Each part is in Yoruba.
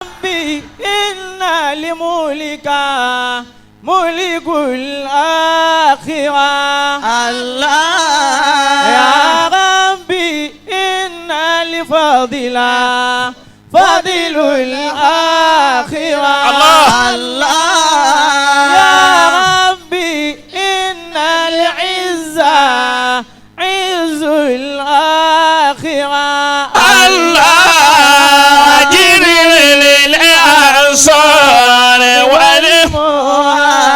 ربي إن الملك ملك الآخرة الله يا ربي إن الفضل فضل الآخرة الله يا ربي إن العزة عز الآخرة الله جبريل الأنصار والمهاجرة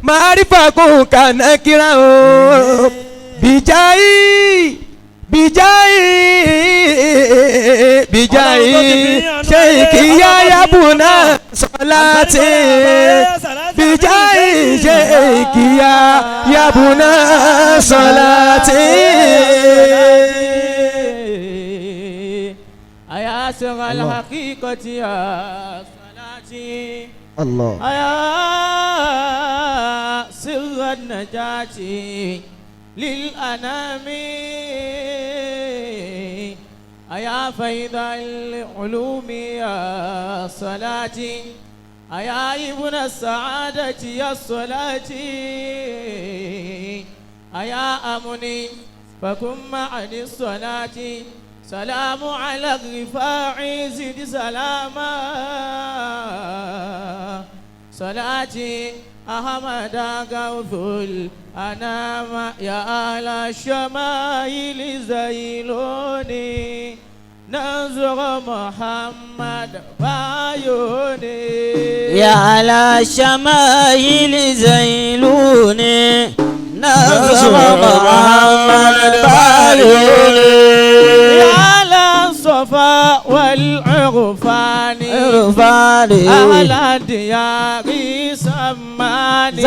معرفة كان كرام بجاي شيخي يا بنا صلاتي بجاي شيخي يا بنا صلاتي يا سر الحقيقة يا صلاتي الله يا سر النجاة للأنام يا فيض العلوم يا صلاتي يا ابن السعادة يا صلاتي يا أمني فكن معني الصلاة سلام على الرفاع زد سلاما صلاتي أحمد غوث الأنام يا أهل الشمائل زيلوني ننظر محمد بعيوني يا على الشمائل زيلوني نظر محمد بعيوني على الصفا والعرفان أهل الديار سماني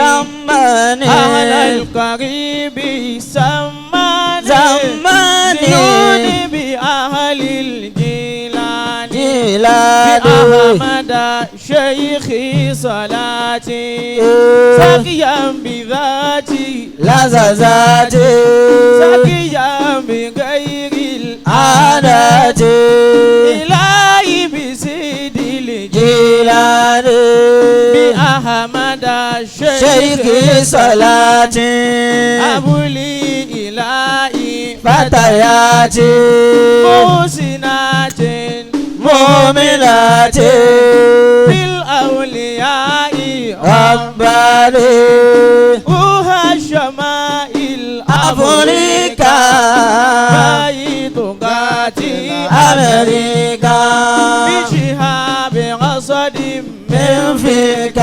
أهل القريب سماني زنوني بأهل الجيلان بأحمد شيخي صلاتي سقيا بذاتي لذاتي سقيا بغير عادتي إلهي بسيد جيلان بأحمد شيخي صلاتي أبولي إلهي فتياتي محسنات مؤمنات بالأولياء رباني روح الشمائل أفريقيا بيتغاتي أمريكا بشهاب غصد من فيك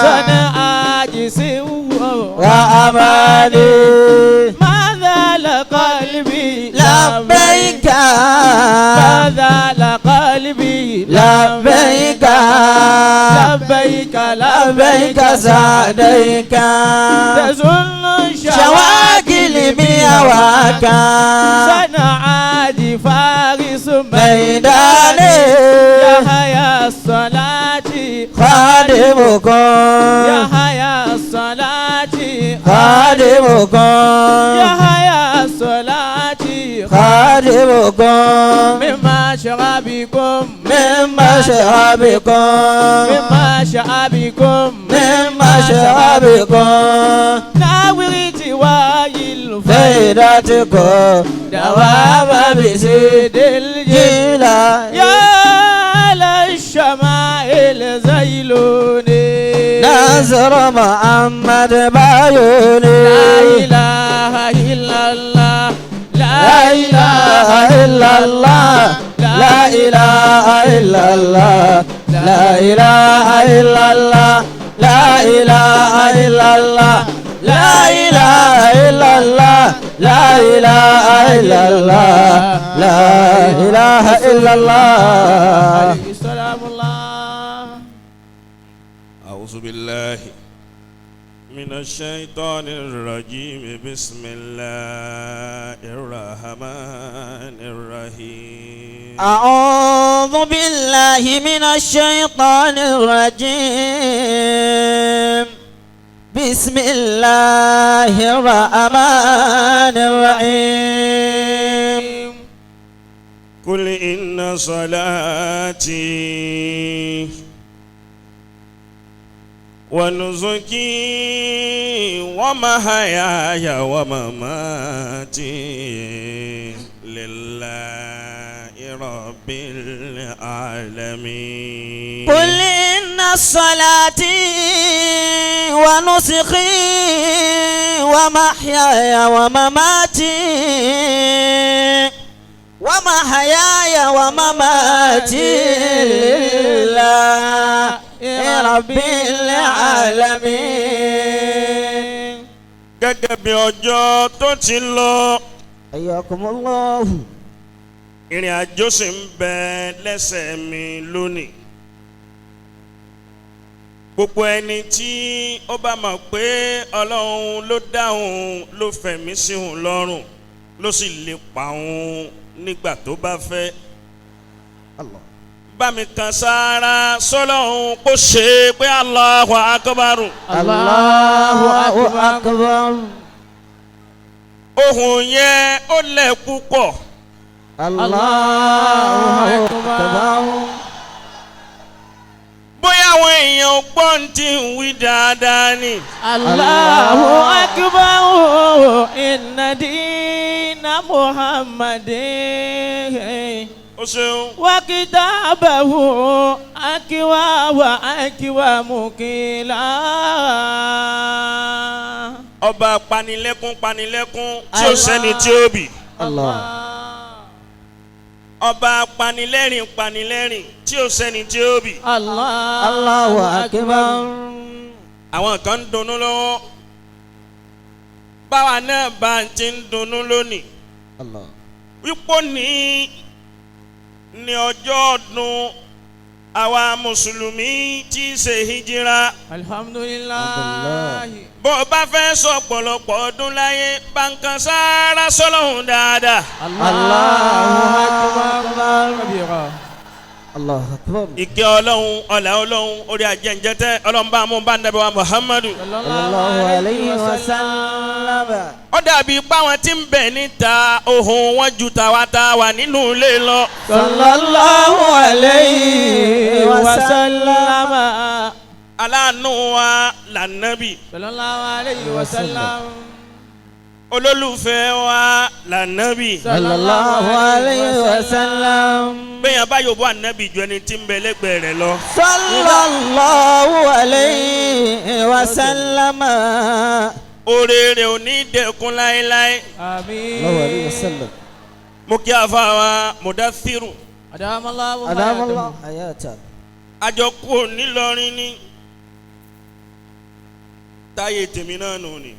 صنع جسم وأماني ماذا لقلبي لبيك فذال قلبي لبيك لبيك لبيك سعديك تزل شواكل بهواك سنعاد فارس ميداني يا هيا الصلاة خادمكم يا هيا الصلاة خادمكم يا هيا الصلاة خادمكم مما شرابكم مما شرابكم مما شرابكم مما شرابكم ناورت وايل فيدتكم دوام بسيد الجيل يا للشمائل زيلوني ناصر محمد بايوني لا إله إلا الله لا إله إلا الله لا إله إلا الله لا إله إلا الله لا إله إلا الله لا إله إلا الله لا إله إلا الله لا إله إلا الله عليه السلام الله. أعوذ بالله من الشيطان الرجيم بسم الله الرحمن الرحيم أعوذ بالله من الشيطان الرجيم بسم الله الرحمن الرحيم قل إن صلاتي ونسكي ومحياي ومماتي لله رب العالمين قل إن صلاتي ونسكي ومحياي ومماتي لله رب العالمين. gẹ́gẹ́ bí ọjọ́ tó ti lọ حياكم الله. ìrìn àjò sì ń bẹ lẹ́sẹ̀ mi lónìí. gbogbo ẹni tí ó bá mọ̀ pé Ọlọ́run ló dá òun ló fẹ̀mí sí òun lọ́rùn ló sì lè pa òun nígbà tó bá fẹ́. Allah. bá mi kan sára sọ́lọ́run kó ṣe pé Allahu Akbar. Allahu akbar. ohùn yẹn ó lẹ̀ púpọ̀. Allahu akbar. bóyá àwọn èèyàn gbọ́n tí ń wí dáadáa ni. Allahu akbar inna dina Muhammadin ó ṣeun. wa kitabahu akiwa wa akiwa mukila. ọba panilẹ́kún tí ó sẹ́ni tí ó bì. Allah. ọba panilẹ́rìn tí ó sẹ́ni tí ó bì. Allahu akbar. àwọn kan ń dunnú lọ́wọ́ báwa náà bá ti ń dunnú lónìí Allah. wípé ní ọjọ́ ọdún àwa mùsùlùmí tí í ṣe hijira. Alhamdulillah. bó o bá fẹ́ sọ ọ̀pọ̀lọpọ̀ ọdún láyé báńkà sáárá sọ́lọ́hún dáadáa. Allahu akbar kabira. Allahu akbar. ìkẹ́ ọlọ́run ọ̀là ọlọ́run orí ajẹ́njẹ́tẹ́ ọlọ́run bá mú bá nàbẹ̀ wa Muhammadu. Sallallahu alayhi wa sallam. ó dàbí páwọn tí ń bẹ níta ohùn wọn ju tàwa tá a wà nínú ilé lọ. Sallallahu alayhi wa sallam. aláàánú wa lànàbì. Sallallahu alayhi wa sallam. olólùfẹ́ wa lànàbì. Sallallahu alayhi wa sallam. bẹ́ẹ̀ bá yóò bọ́ ànábì ju ẹni tí ń bẹ lẹ́gbẹ̀ẹ́ rẹ̀ lọ. Sallallahu alayhi wa sallam. oore rẹ̀ ò ní dẹ̀kun láéláé. Àmín. Sallallahu alayhi wa sallam. mo kí afa wa Mudathiru. Adamallahu Adamallahu hayata. àjọkú nílọrin ní táyé tèmi náà nù ni.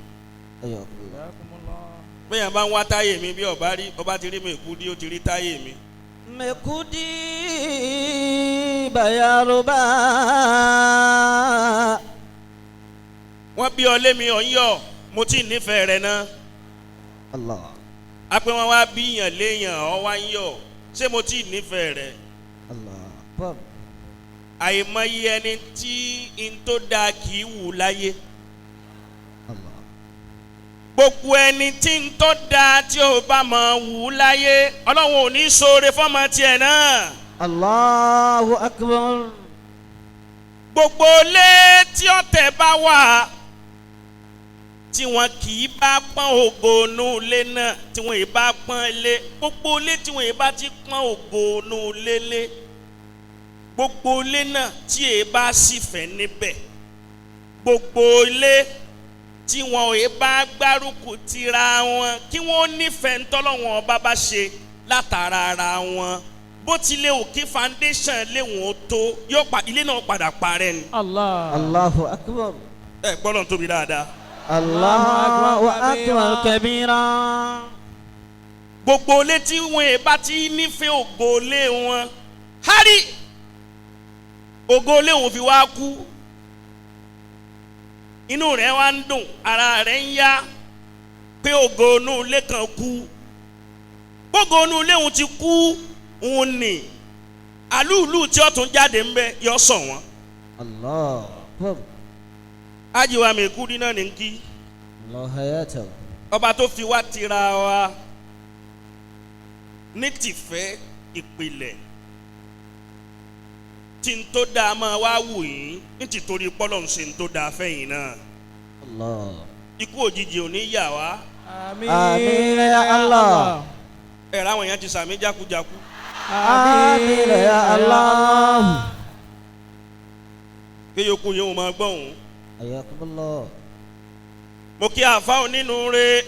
bẹ́ẹ̀ bá ń wá táyé mi bí ọba ti rí Mekudi ó ti rí táyé mi. Mekudi bayaruba. wọ́n bí ọ lémi ọ̀ ń yọ̀ mo ti nífẹ̀ẹ́ rẹ̀ náà. Allah. a pé wọ́n wá bí yàn léyàn ọ wá ń yọ̀ ṣé mo ti nífẹ̀ẹ́ rẹ̀. Allah. àìmọye ẹni tí n tó dáa kì í wù láyé. Allah. gbogbo ẹni tí n tó dáa tí ó bá máa wù láyé ọlọ́run ò ní ṣoore fọ́mọ tiẹ̀ náà. Allahu akbar. gbogbo ilé tí ọ̀tẹ̀ bá wà tí wọn kì í bá pọ́n ògo inú ilé náà tí wọn ì bá pọ́n ilé gbogbo ilé tí wọn ì bá ti pọ́n ògo inú ilé lé gbogbo ilé náà tí ì bá sì fẹ́ níbẹ̀ gbogbo ilé tí wọn ì bá gbárùkù tira wọn kí wọn nífẹ̀ẹ́ ntọ́lọ́wọ́n ọba bá ṣe látara ara wọn bó tilẹ̀ òkè foundation léwọ̀n tó ilé náà padà parẹ́ ni. Allahu akbar. ẹ gbọ́dọ̀ tóbi dáadáa. Allahu akbar kabira. gbogbo ilé tí wọn bá ti nífẹ̀ẹ́ ògo ilé wọn hárí ògo ilé wọn fi wá kú inú rẹ̀ wá ń dùn ara rẹ̀ ń yá pé ògo inú ilé kan kú gbogbo inú ilé wọn ti kú òun ni àlúùlù tí ó tún jáde ń bẹ yọ sọ wọn. Allah. ajiwa Mekudi náà ní kí. Allah hayatahu. ọba tó fi wá tira wa ní tìfẹ́ ìpìlẹ̀ tí n tó dáa máa wá wù yín ní tìtorí pọ́lọ̀ ń ṣe n tó dáa fẹ́yìn náà. Allah. ikú òjijì ò ní yà wá. Àmín ya Allah. ẹ̀rọ àwọn èèyàn ti sàmì jákujáku. Àmín ya Allah. kí yòókù yẹn ò máa gbọ́ òun. Ayakumullah. mo kí àfa onínúure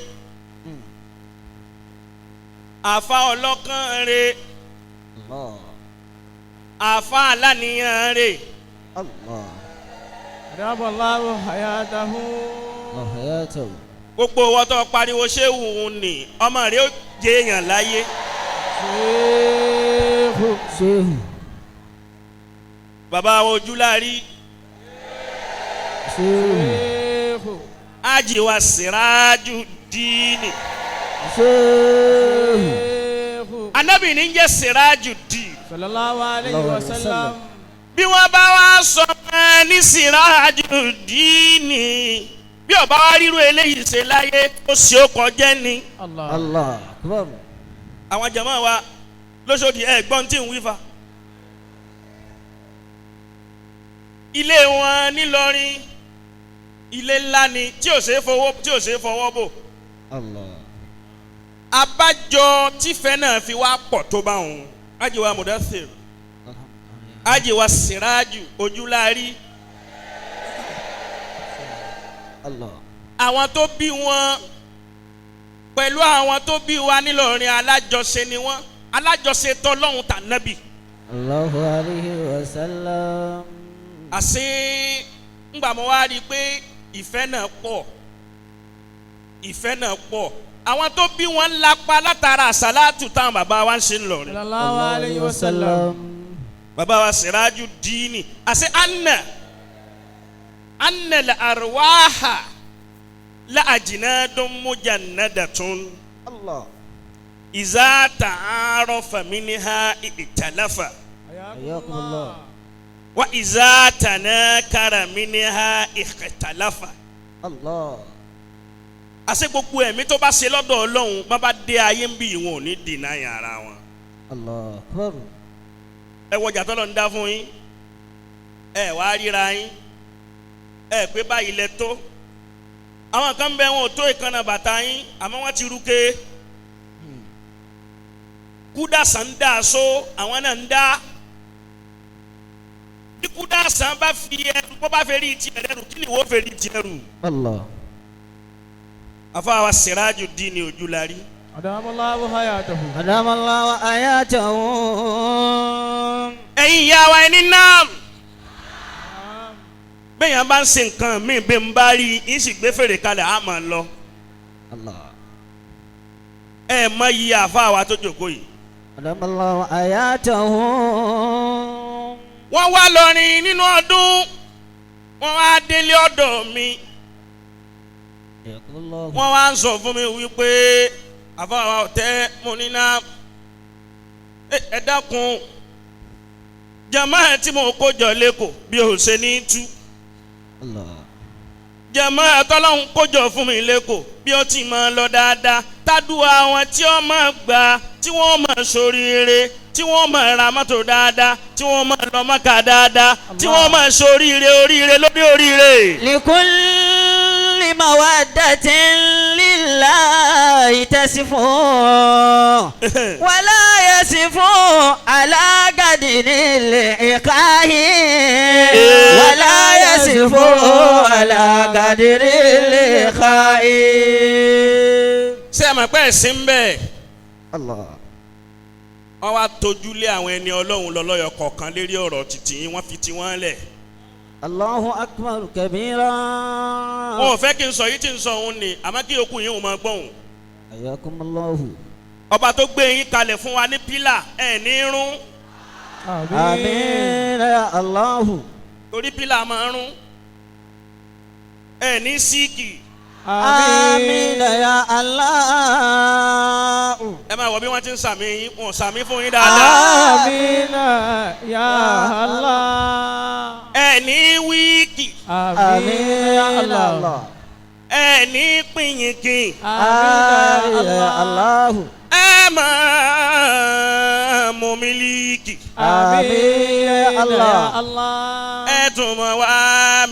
àfa ọlọ́kàn re Allah. àfa aláníyàn re Allah. Adamallahu hayatahu. Allah hayatahu. gbogbo wọn tó pariwo ṣéwù ń nì ọmọ rẹ ó jẹ èèyàn láyé. Shehu. bàbá ojúlárí Shehu. ajiwa Siraju Dini Shehu. anabi ní jẹ́ Siraju Dini. Sallallahu alayhi wa sallam. bí wọ́n bá wá sọ ní Siraju Dini bí ọba wa ríru eléyìí ṣe láyé ó sì ó kọjá ni. Allah akbar. àwọn jàmáà wa lóṣòdì ẹ̀gbọ́n tí ń wífa ilé wọn nílọrin ilé ńlá ni tí ò ṣe fọwọ́ bò. Allah. abájọ tífẹ́ náà fi wá pọ̀ tó bá wọn ajiwa Mudaththir ajiwa Siraju ojúlárí Allah. àwọn tó bí wọn pẹ̀lú àwọn tó bí wa nílọrin alájọṣe ni wọn alájọṣe tọlọ́hun tànábì. Allahu alayhi wa sallam. àṣé ńgbà mo wá rí i pé ìfẹ́ náà pọ̀ àwọn tó bí wọn lápá látara àṣàlátù táwọn bàbá wa ń ṣe ńlọrin. Sallallahu alayhi wa sallam. bàbá wa Siraju Dini àṣé anna la arwaha la ajinadun mujannadatun Allah. iza ta'arafa minha italafa Ayakumullah. wa iza tanakara minha ikhtalafa. Allah. àṣé gbogbo ẹ̀mí tó bá ṣe lọ́dọ̀ Ọlọ́run bá bá dé ayé ń bí wọn ò ní dènà ara wọn. Allah akbar. ẹ wọjà tọ́lọ̀ ń dá fún yín ẹ wá ríra yín ẹ pé báyìí lẹ tó àwọn kan bẹ wọn ò tó ìkànnà bàtà yín àmọ́ wọ́n ti rúkè kúdàsán ń dà so àwọn náà ń dá bí kúdàsán bá fi ẹrù bó bá fẹ́ rí ti ẹrù kí ni wọ́n fẹ́ rí ti ẹrù. Allah. àfàwà Siraju Dini ojúlárí. Adamallahu hayatahu. Adamallahu ayatahu. ẹ̀yin ìyá wa ẹni náà bẹ́ẹ̀ yẹn bá ń ṣe nǹkan mi bí n bá rí i sì gbé fèrè kalẹ̀ á máa lọ. Allah. ẹ mọ iye àfa wa tó jókòó yìí. أدام الله آياته. wọ́n wá lọ́rin nínú ọdún wọ́n wá délé ọ̀dọ̀ mi حياكم الله. wọ́n wá ń sọ fún mi wípé àfa wa ọ̀tẹ́ mo ní ná ẹ dákun jama tí mo kó jọ lẹ́kọ̀ọ́ bí o ṣe ní tú الله. jama tọ́lọ́hún kó jọ fún mi lẹ́kọ̀ọ́ bí ó ti máa lọ dáadáa tádùá àwọn tí wọ́n máa gbà tí wọ́n máa ṣoríire tí wọ́n máa ra mọ́tò dáadáa tí wọ́n máa lọ Mákà dáadáa tí wọ́n máa ṣoríire oríire lórí oríire. لكل مودة لله تسفو ولا يسفو على قدر العقاه ولا يسفو على قدر العقاه. ṣé ẹ mọ̀ pé ẹ̀sìn ń bẹ الله. wọ́n wá tójúlé àwọn ẹni ọlọ́run lọ́lọ́yọ̀ kọ̀ọ̀kan lérí ọ̀rọ̀ títí yín wọ́n fi ti wọ́n lẹ̀. الله أكبر كبيرا. wọn ò fẹ́ kí n sọ yìí tí ń sọ òun ni àmọ́ kí okùn yín ò máa gbọ́hùn. حياكم الله. ọba tó gbé yín kalẹ̀ fún wa ní pílà ẹ̀ ní rún آمين يا الله. torí pílà máa rún ẹ̀ ní síìkì. آمين يا الله. ẹ máa wọ bí wọ́n ti ń sàmì yín wọn ò sàmì fún yín dáadáa. Amina ya Allah. ẹ̀ ní wíìkì آمين يا الله. ẹ̀ ní pìnyìnkìn آمين يا الله. ẹ̀ máa mú mílíkì آمين يا الله. Allah. ẹ̀ tún máa wá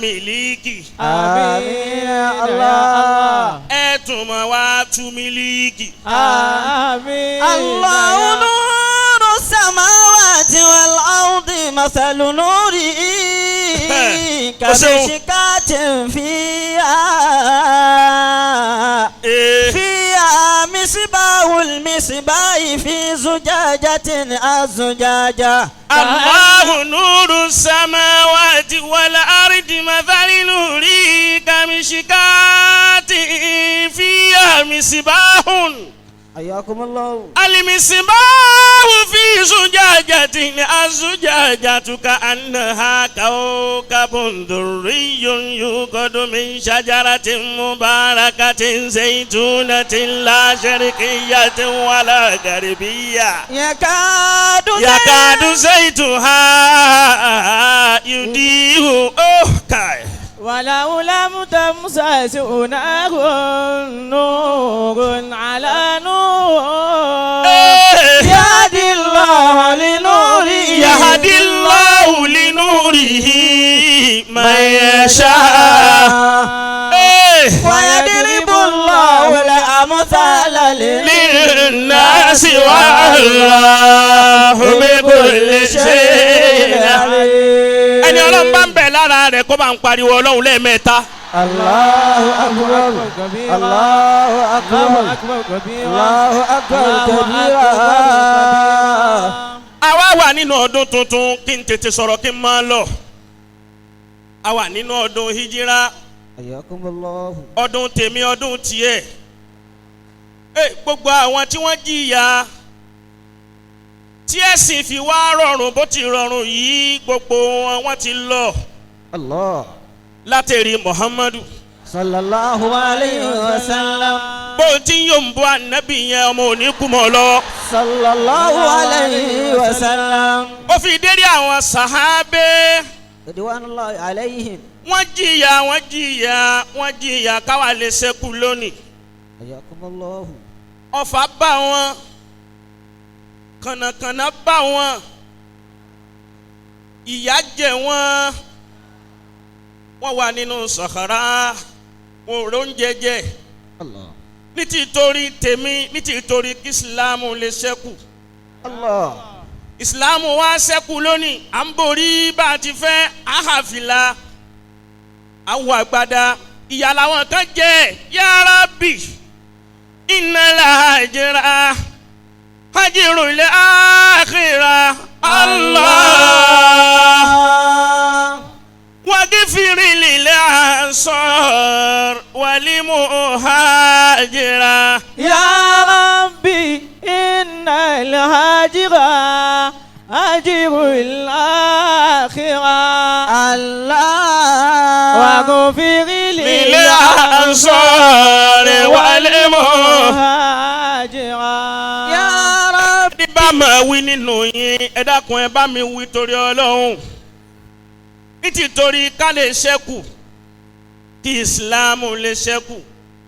mílíkì آمين يا الله. ẹ̀ tún máa wá tú mílíkì. Amin. الله نور السماوات والأرض مثل نوره كمشكاة فيها مصباح المصباح في زجاجة الزجاجة. الله نور السماوات والأرض مثل نوره كمشكاة فيها مصباح حياكم الله. المصباح في زجاجة الزجاجة كأنها كوكب دري يوقد من شجرة مباركة زيتونة لا شرقية ولا غربية يكاد زيتها يضيء ولو لم تمسسه نار نور على نور يهدي الله لنوره يهدي الله لنوره من يشاء ويضرب الله الأمثال للناس والله بكل شيء عليم. ẹni ọlọ́run bá ń bẹ̀ lára rẹ̀ kó bá ń pariwo ọlọ́run lẹ́ẹ̀mẹ́ta. الله أكبر. الله أكبر. الله أكبر كبيرا. àwa wà nínú ọdún tuntun kí n tètè sọ̀rọ̀ kí n máa lọ. a wà nínú ọdún hijira حياكم الله. ọdún tèmi ọdún tiẹ̀. gbogbo àwọn tí wọ́n jìyà tí ẹ̀sìn fi wá rọrùn bó ti rọrùn yìí gbogbo wọn ti lọ الله látẹ̀rí Muhammadu. صلى الله عليه وسلم. bó ti yóò ń bọ́ ànábì yẹn ọmọ òní kú mọ́ lọ. صلى الله عليه وسلم. ó fi dérí àwọn sàhábé رضوان الله عليهم. wọ́n jìyà káwa lè ṣẹ́kù lónìí. حياكم الله. ọ̀fà bá wọn kànnàkànnà bá wọn ìyà jẹ wọn wọ́n wà nínú sàkárà wọn ò róúnjẹ jẹ الله ní títorí tèmi ní títorí kí ìsìlámù lè ṣẹ́kù. الله ìsìlámù wa ṣẹ́kù lónìí à ń borí bá a ti fẹ́ àhàfìlà àwọn àgbàdá ìyà làwọn kan jẹ ya Rabbi innal hajra hajrul akhirah Allah waghfir lil ansar wal muhajira يا ربي أجرا أجر الآخرة الله واغفر للأنصار والمهاجرة يا رب ní bá máa wí nínú yín ẹ dákun ẹ bá mi wí torí Ọlọ́run nítorí ká lè ṣẹ́kù kí ìsìláàmù lè ṣẹ́kù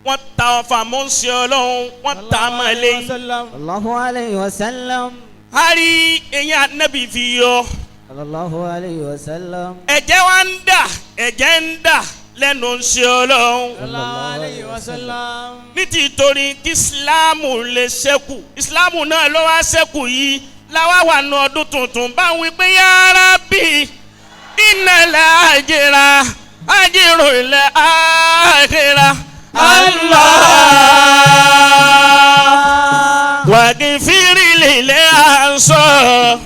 wọ́n ta ọfà mọ́sí Ọlọ́run wọ́n ta mọ́ lẹ́yìn. الله عليه وسلم a rí eyín Ànábì fi yọ صلى الله عليه وسلم ẹ̀jẹ̀ wa ń dà ẹ̀jẹ̀ ń dà lẹ́nu sí Ọlọ́run nítorí kí ìsìláàmù lè ṣẹ́kù ìsìláàmù náà ló wá ṣẹ́kù yìí láwa wà nù ọdún tuntun bá ń wí pé ya Rabbi innal ajra ajrul akhirah Allah waghfir lil ansar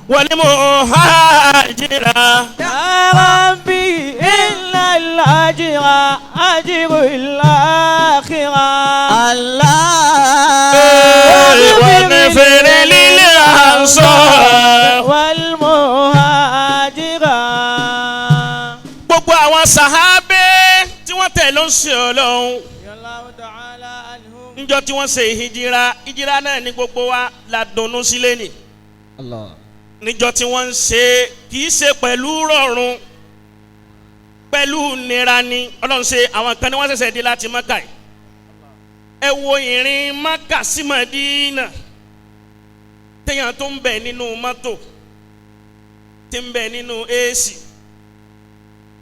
wal muhajira. يا ربي إن الأجر أجر الآخرة الله waghfir lil ansar. والمهاجرة gbogbo àwọn sàhábé tí wọ́n tẹ̀ ló ń ṣe Ọlọ́run رضي الله تعالى عنهم níjọ́ tí wọ́n ṣe ìhìjìra náà ní gbogbo wa la dunnú sílé ni الله níjọ́ tí wọ́n ń ṣe kì í ṣe pẹ̀lú rọrùn pẹ̀lú nira ni Ọlọ́run ṣe àwọn kan ní wọ́n ṣẹ̀ṣẹ̀ dé láti Mákà yìí ẹ wo ìrìn Mákà sí Mádínà téèyàn tó ń bẹ nínú mọ́tò tí ń bẹ nínú AC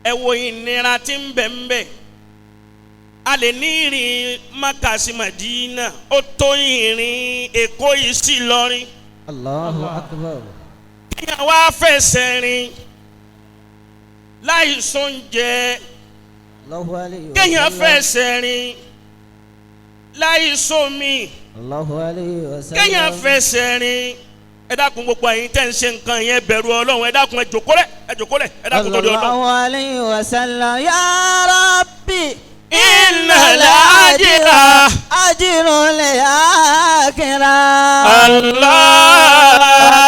ẹ wo ìnira tí ń bẹ ń bẹ a lè ní ìrìn Mákà sí Mádínà ó tó ìrìn Èkó yìí sí Ìlọrin الله أكبر kéèyàn wá fẹsẹ̀ rìn láì sóúnjẹ الله عليه kéèyàn وسلم fẹsẹ̀ rìn láì sómi الله عليه وسلم kéèyàn fẹsẹ̀ rìn ẹ dákun gbogbo ẹ̀yin tẹ́ ń ṣe nǹkan yẹn bẹ̀rù Ọlọ́run ẹ dákun ẹ jókòólẹ̀ ẹ dákun torí Ọlọ́run. الله عليه وسلم يا ربي innal ajra أجر الآخرة Allah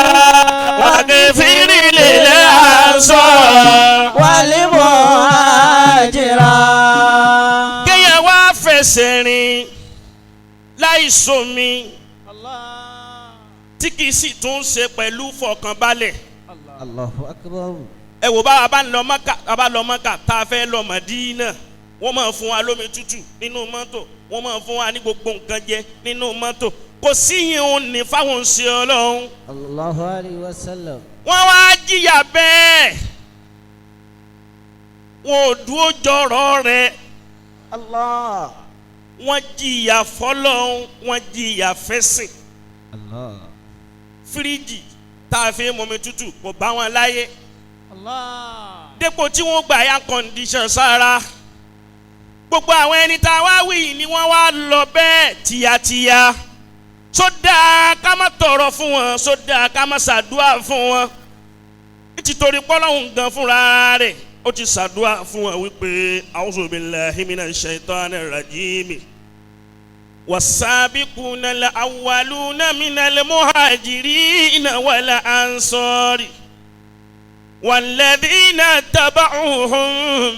waghfir lil ansar. والمهاجرة kéèyàn wá fẹsẹ̀ rìn láì sómi الله tí kì í sì tún ṣe pẹ̀lú fọkànbalẹ̀. الله أكبر ẹ wò bá a bá ń lọ Mákà a bá lọ Mákà tá a fẹ́ lọ Mádínà wọ́n máa fún wa lómi tútù nínú mọ́tò wọ́n máa fún wa ní gbogbo nǹkan jẹ nínú mọ́tò kò sí yìí òun ní fáwọn ṣe Ọlọ́run الله عليه وسلم wọ́n wá jìyà bẹ́ẹ̀ wọn ò dúró jọrọ rẹ̀ الله wọ́n jìyà fọ́lọ́run wọ́n jìyà fẹ́sìn الله fíríjì tá a fi mọ̀mí tútù kò bá wọn láyé الله dépò tí wọ́n gbà air condition sára gbogbo àwọn ẹni tá a wá wí yìí ni wọ́n wá lọ bẹ́ẹ̀ tìyàtìyà sódà ká má tọrọ fún wọn sódà ká má ṣàdúà fún wọn nítorí pọ́lọ́hún gan fúnra rẹ̀ ó ti ṣàdúà fún wọn wípé a'udhu billahi minash shaitanir rajim was-sabiquna al-awwaluna minal muhajirina wal ansari والذين تبعوهم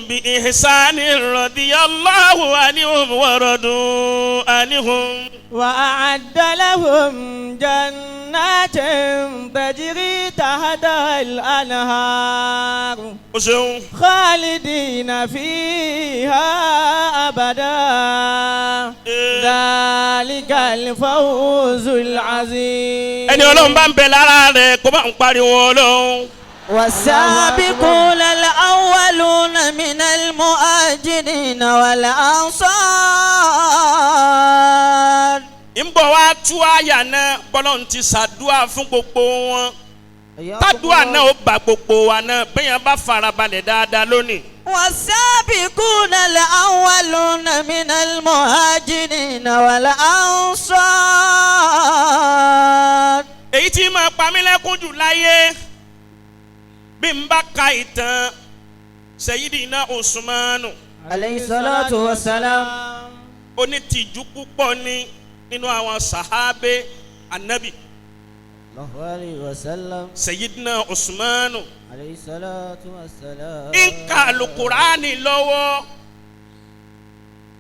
بإحسان رضي الله عنهم ورضوا عنهم وأعد لهم جنات تجري تحتها الأنهار خالدين فيها أبدا ذلك الفوز العظيم. ẹni Ọlọ́run bá ń bẹ lára rẹ̀ kó bá ń pariwo Ọlọ́run. والسابقون الأولون من المهاجرين والأنصار. ń bọ̀ wá tú àyà náà bọ́lọ́run ti ṣàdúà fún gbogbo wọn tádùá náà ó bá gbogbo wa náà bẹ́yàn bá farabalẹ̀ dáadáa lónìí. والسابقون الأولون من المهاجرين والأنصار. èyí tí máa pa mí lẹ́kún jù láyé bí n bá ka ìtàn Sayyidina Usmanu عليه الصلاة والسلام. onítìjú púpọ̀ ní nínú àwọn sàhábé Ànábì الله عليه وسلم Sayyidina Usmanu عليه الصلاة والسلام ń ka alukurani lọ́wọ́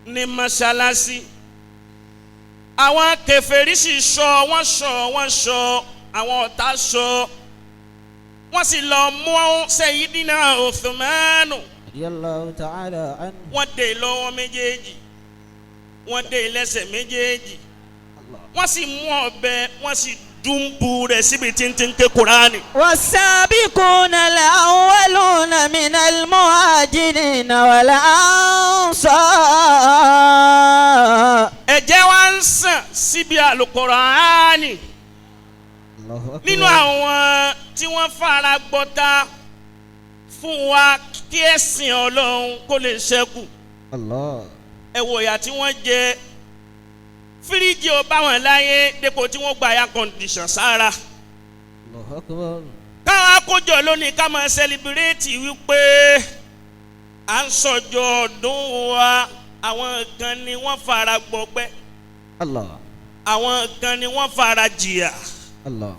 ní mọ́ṣáláṣí àwọn kèfèrí sì sọ wọ́n sọ àwọn ọ̀tá sọ wọ́n sì lọ mú Sayyidina Usmanu رضي الله تعالى عنه wọ́n dè lọ́wọ́ méjèèjì wọ́n dè lẹ́sẹ̀ méjèèjì wọ́n sì mú ọ̀bẹ wọ́n sì dùnbù rẹ̀ síbi tí ń ké Kùránì. والسابقون الأولون من المهاجرين والأنصار ẹ̀jẹ̀ wa ń sàn síbi Al-Kùránì الله أكبر nínú àwọn tí wọ́n fara gbọ́ta fún wa kí ẹ̀sìn Ọlọ́run kó lè ṣẹ́kù. الله ẹ wo ìyà tí wọ́n jẹ fíríjì ò bá wọn láyé dépò tí wọ́n gba air condition sára. الله أكبر káwọn akójọ lónìí ká máa sẹlẹbírẹ́tì wípé à ń sọjọ́ ọdún wa àwọn kan ni wọ́n fara gbọgbẹ́ الله àwọn kan ni wọ́n fara jìyà الله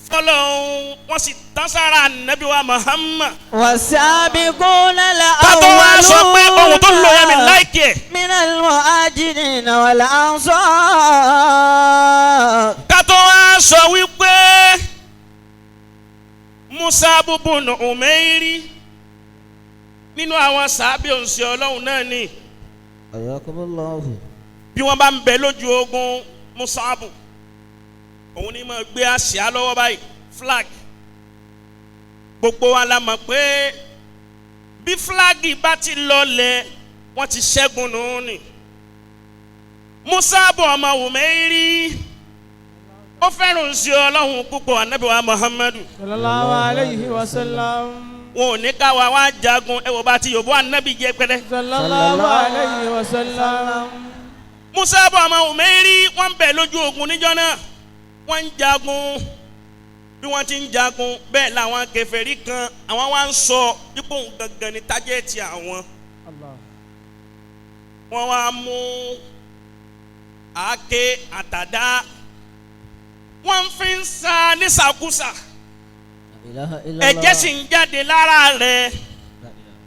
fọlọ́hún wọ́n sì tán sára nàbí wa Muhammad. والسابقون kátó wá sọ pé ohun tó ń lò yẹn mi الأولون láìkì ẹ̀. من المهاجرين والأنصار kátó wá sọ wípé Musa bubun Umairi nínú àwọn sàábì òǹsì Ọlọ́run náà ni حياكم الله bí wọ́n bá ń bẹ lójú ogun Mus'abu òun ni mo gbé àsíá lọ́wọ́ báyìí flag gbogbo wa la mọ̀ pé bí flagi bá ti lọlẹ̀ wọ́n ti ṣẹ́gun nù ní. Mus'abu ọmọ Umairi ó fẹ́ràn sí Ọlọ́run púpọ̀ Ànábì wa Muhammadu صلى الله عليه وسلم wọn ò ní káwa wá jagun ẹ wò bá ti yòbó Ànábì jẹ pẹrẹ. صلى الله عليه وسلم Mus'abu ọmọ Umairi wọ́n ń bẹ lójú ogun níjọ́ náà wọ́n ń jagun bí wọ́n ti ń jagun bẹ́ẹ̀ làwọn kèfèrí kan àwọn wá ń sọ ipò gangan ní tájẹ́ẹ̀tì àwọn الله wọ́n wá mú àáké àtàdá wọ́n fi ń sa nísàkúsà لا إله إلا الله ẹ̀jẹ̀ sì ń jáde lára rẹ̀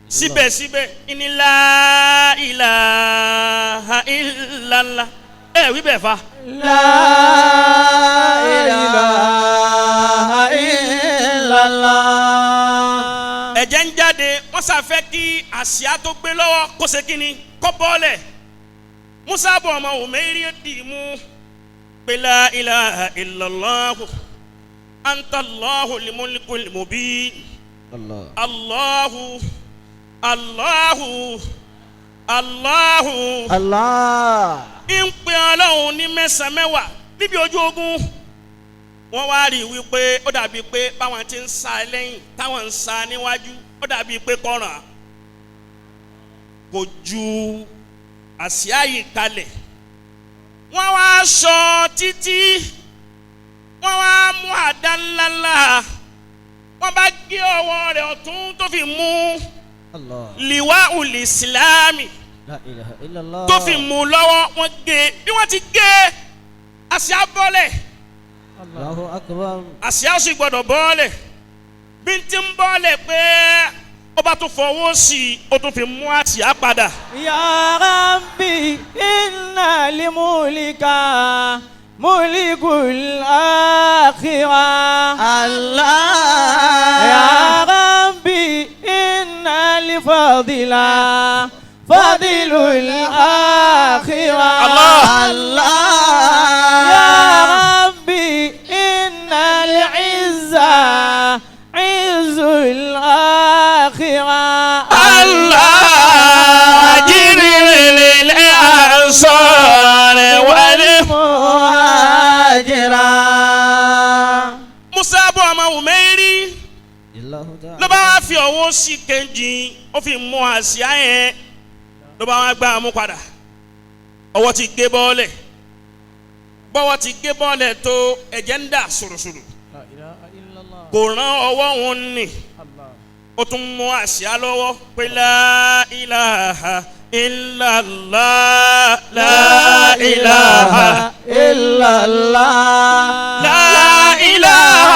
síbẹ̀síbẹ̀ ìní la ilaha illallah ẹ̀ wí bẹ́ẹ̀ fa. لا إله إلا الله ẹ̀jẹ̀ ń jáde wọ́n ṣàfẹ́ kí àsíá tó gbé lọ́wọ́ kó ṣe kí ni kó bọ́ọ̀lẹ̀ Mus'abu ọmọ Umairi dì í mú pé la ilaha illallah anta Allahu limulikul mubin الله Allahu Allahu Allahu الله ń pe Ọlọ́run ní mẹ́sàn-án mẹ́wàá níbi ojú ogun wọ́n wá rí i wípé ó dàbí pé báwọn ti ń sa lẹ́yìn táwọn ń sa níwájú ó dàbí pé kọ́ràn kò ju àsíá yìí kalẹ̀ wọ́n wá sọ títí wọ́n wá mú àdá ńláńlá wọ́n bá gé ọwọ́ rẹ̀ ọ̀tún tó fi mú الله liwa ul-islami لا إله إلا الله tó fi mú lọ́wọ́ wọ́n gé bí wọ́n ti gé àsíá bọ́lẹ̀ الله أكبر àsíá sì gbọ́dọ̀ bọ́lẹ̀ bí n ti ń bọ́lẹ̀ pé ó bá tún fọwọ́ sí i ó tún fi mú àsíá padà. يا ربي إن لملك ملك الآخرة الله يا ربي إن لفضل فضل الآخرة الله يا ربي إن العزة عز الآخرة مهاجرا Mus'abu ọmọ Umairi الله تعالى ló bá wá fi ọwọ́ sí kejì ó fi mú àsíá yẹn ló bá wá gbá mú padà ọwọ́ ti gé bọ́ọ̀lẹ̀ bọ́wọ́ ti gé bọ́ọ̀lẹ̀ tó ẹ̀jẹ̀ ń dà sùrùsùrù لا إله إلا الله kò rán ọwọ́ òun nì الله ó tún mú àsíá lọ́wọ́ pé la ilaha illallah la ilaha إلا الله la ilaha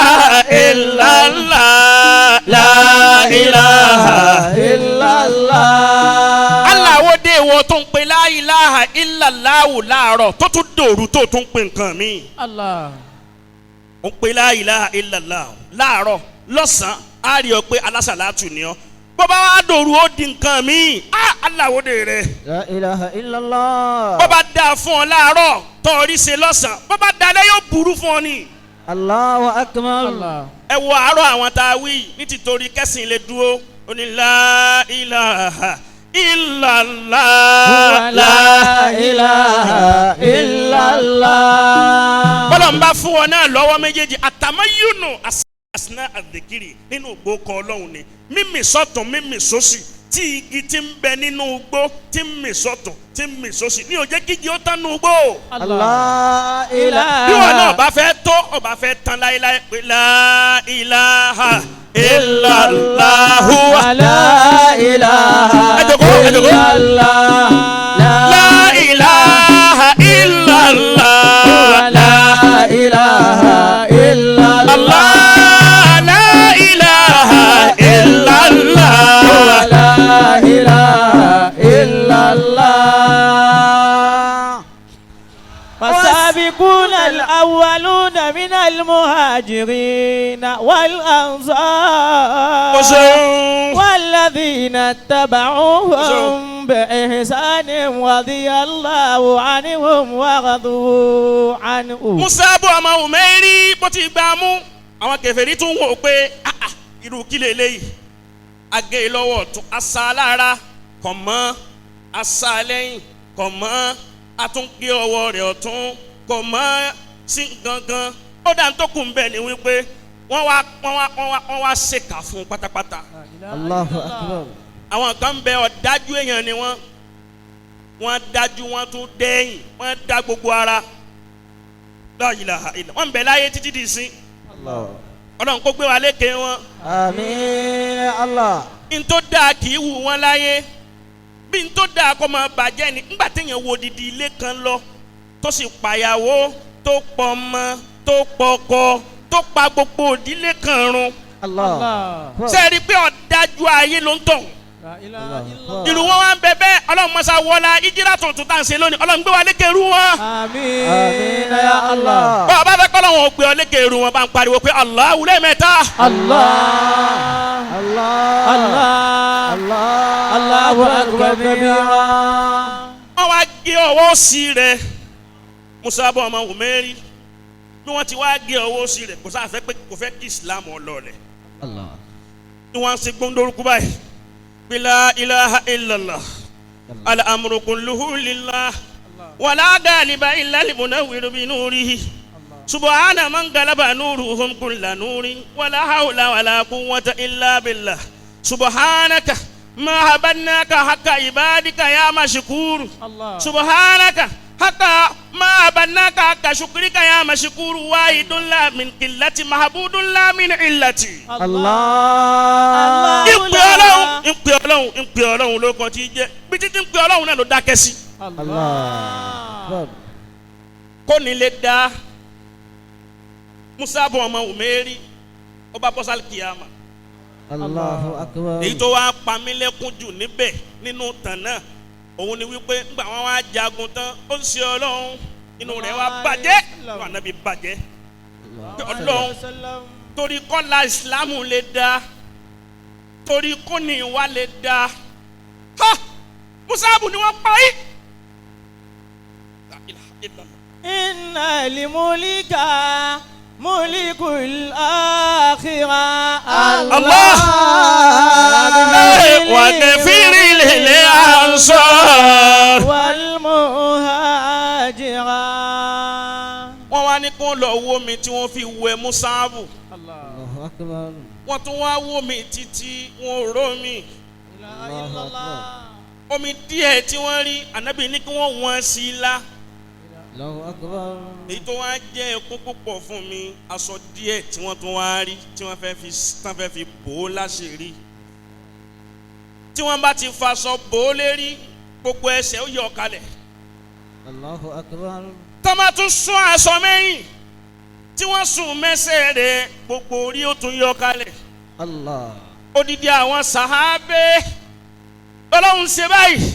tó ń pe la ilaha illallah láàárọ̀ tó tún dòru tó tún pe nǹkan mi. Allah. ó ń pe la ilaha illallah láàárọ̀ lọ́sàn-án á rí ọ pé alásàlátù ni ọ. bó bá wá dòru ó di nǹkan mi. aláwòde rẹ. La ilaha illallah. bó bá dáa fún ọ láàárọ̀ tó rí ṣe lọ́sàn-án bó bá dalẹ́ yóò burú fún ọ ni. Allahu akbar. Allah. ẹ wo àárọ̀ àwọn tá a wí ní títorí kẹ́sìn lè dúró ó ní la ilaha illallah. La ilaha illallah. bọ́lá ń bá fún ọ náà lọ́wọ́ méjèèjì àtàmáyúnù àsìná àdèkìrì nínú ìgbókọ̀ ọlọ́run ni mímì sọ́tún mímì sósì tí igi ti ń bẹ nínú igbó tí ń mì sọ́tún tí ń mì sósì ní ó jẹ́ kígi ó tán nínú igbó. La ilaha. bí wọn náà bá fẹ́ tó ọba fẹ́ tán láéláé pé la ilaha illallahu. La ilaha illallah. La ilaha illallah. La ilaha illallah. Allah. La ilaha illallah. La ilaha illallah. والسابقون الأولون من المهاجرين والأنصار والذين اتبعوهم بإحسان رضي الله عنهم ورضوا عنه. Musa bọ́ ọmọ Umeri bó ti gbà mú àwọn kèfèrí tún wò pé irú kí lélẹ́yìí agé lọ́wọ́ tún asa lára kọ̀ mọ́ asa lẹ́yìn kọ̀ mọ́ atúngbé ọwọ́ rẹ̀ ọ̀tún kọ̀ mọ́ sí gangan ó dà ń tó kùn bẹ́ẹ̀ ni wípé wọ́n wá ṣèkà fún pátápátá. Allahu akbar. àwọn kan bẹ ọ̀dájú èèyàn ni wọ́n dájú wọ́n tún dẹ́yìn wọ́n dá gbogbo ara. La ilaha illa wọ́n bẹ láyé títí di sí. Ọlọ́run kó gbé wa lékè wọn. Àmín Allah. n tó dáa kì í wù wọ́n láyé bí n tó dáa kó máa bàjẹ́ ni ńgbà téèyàn wo didi ilé kan lọ tó sì pàyàwó tó pọmọ tó pọkọ tó pa gbogbo òdílé kan run. Allah. sẹ́ẹ̀rí pé ọ̀dájú ayé ló ń tọ̀. La ilaha illallah. ìlú wọn wá ń bẹ bẹ́ẹ̀ Ọlọ́run mọ́sá wọlá ìjírà tuntun tá à ń ṣe lónìí Ọlọ́run gbé wa lékè irú wọn. Àmín. Àmín ya Allah. bá a bá fẹ́ kọ́ lọ́wọ́ gbé ọ lékè irú wọn bá ń pariwo pé Allahu lẹ́ẹ̀mẹ́ta. Allah. Allah. Allah. Allah. Allahu akbar kabira. wọ́n wá gé ọwọ́ sí rẹ̀ Musa bọ́ ọmọ Umeri bí wọ́n ti wá gé ọwọ́ sí rẹ̀ kò sáà fẹ́ pé kò fẹ́ kí Islam ọlọ́ọ̀lẹ̀ Allah. ni wọ́n ṣe gbóndórúkú báyìí bí la ilaha illallah al-amru kulluhu lillah wala ghaliba illa limunawwiru bi nurihi subhana man galaba nuruhum kulla nuri wala hawla wala quwwata illa billah subhanaka ma habannaka haqqa ibadika ya mashkur Allah. subhanaka haqqa ma habannaka haqqa shukrika ya mashkur wahidun la min qillati mahbudun la min illati. Allah. ìpè ọlọ́run ló kàn tí jẹ́ bí títí ń pè ọlọ́run náà ló dákẹ́ sí. Allah. kó ní lè dá Musa bọ̀ ọmọ Umeri ó bá bọ́ sálì kìyàmà. Allahu akbar. èyí tó wá pamílẹ́kùn jù níbẹ̀ nínú tàn náà òun ni wípé ńgbà wọn wá jagun tán ó ń ṣe ọlọ́run inú rẹ̀ wá bàjẹ́ wọn ànábì bàjẹ́ ọlọ́run torí kọ́lá ìsìlámù lè dá torí kó ní ìwà lè dá ha Musaabu ni wọ́n pa yìí. Inna limulika mulikul akhirah. Allah wa kafiri lil ansar wal muhajira. wọ́n wá ní kó lọ wó mi tí wọ́n fi wẹ Musaabu Allahu akbar. wọ́n tún wá wó mi títí wọ́n ró mi omi díẹ̀ tí wọ́n rí ànábì ní kí wọ́n wọ́n sí i la Allahu akbar. èyí tó wá jẹ́ ẹkún púpọ̀ fún mi aṣọ díẹ̀ tí wọ́n tún wá rí tí wọ́n fẹ́ fi bò ó láṣìírí tí wọ́n bá ti faṣọ bò ó lérí gbogbo ẹsẹ̀ ó yọ kalẹ̀ Allahu akbar. tọ́mọ tún sún aṣọ mẹ́yìn tí wọ́n sùn mẹ́sẹ̀ rẹ̀ gbogbo orí ó tún yọ kalẹ̀ Allah. odidi àwọn sàhábé Ọlọ́run ṣe báyìí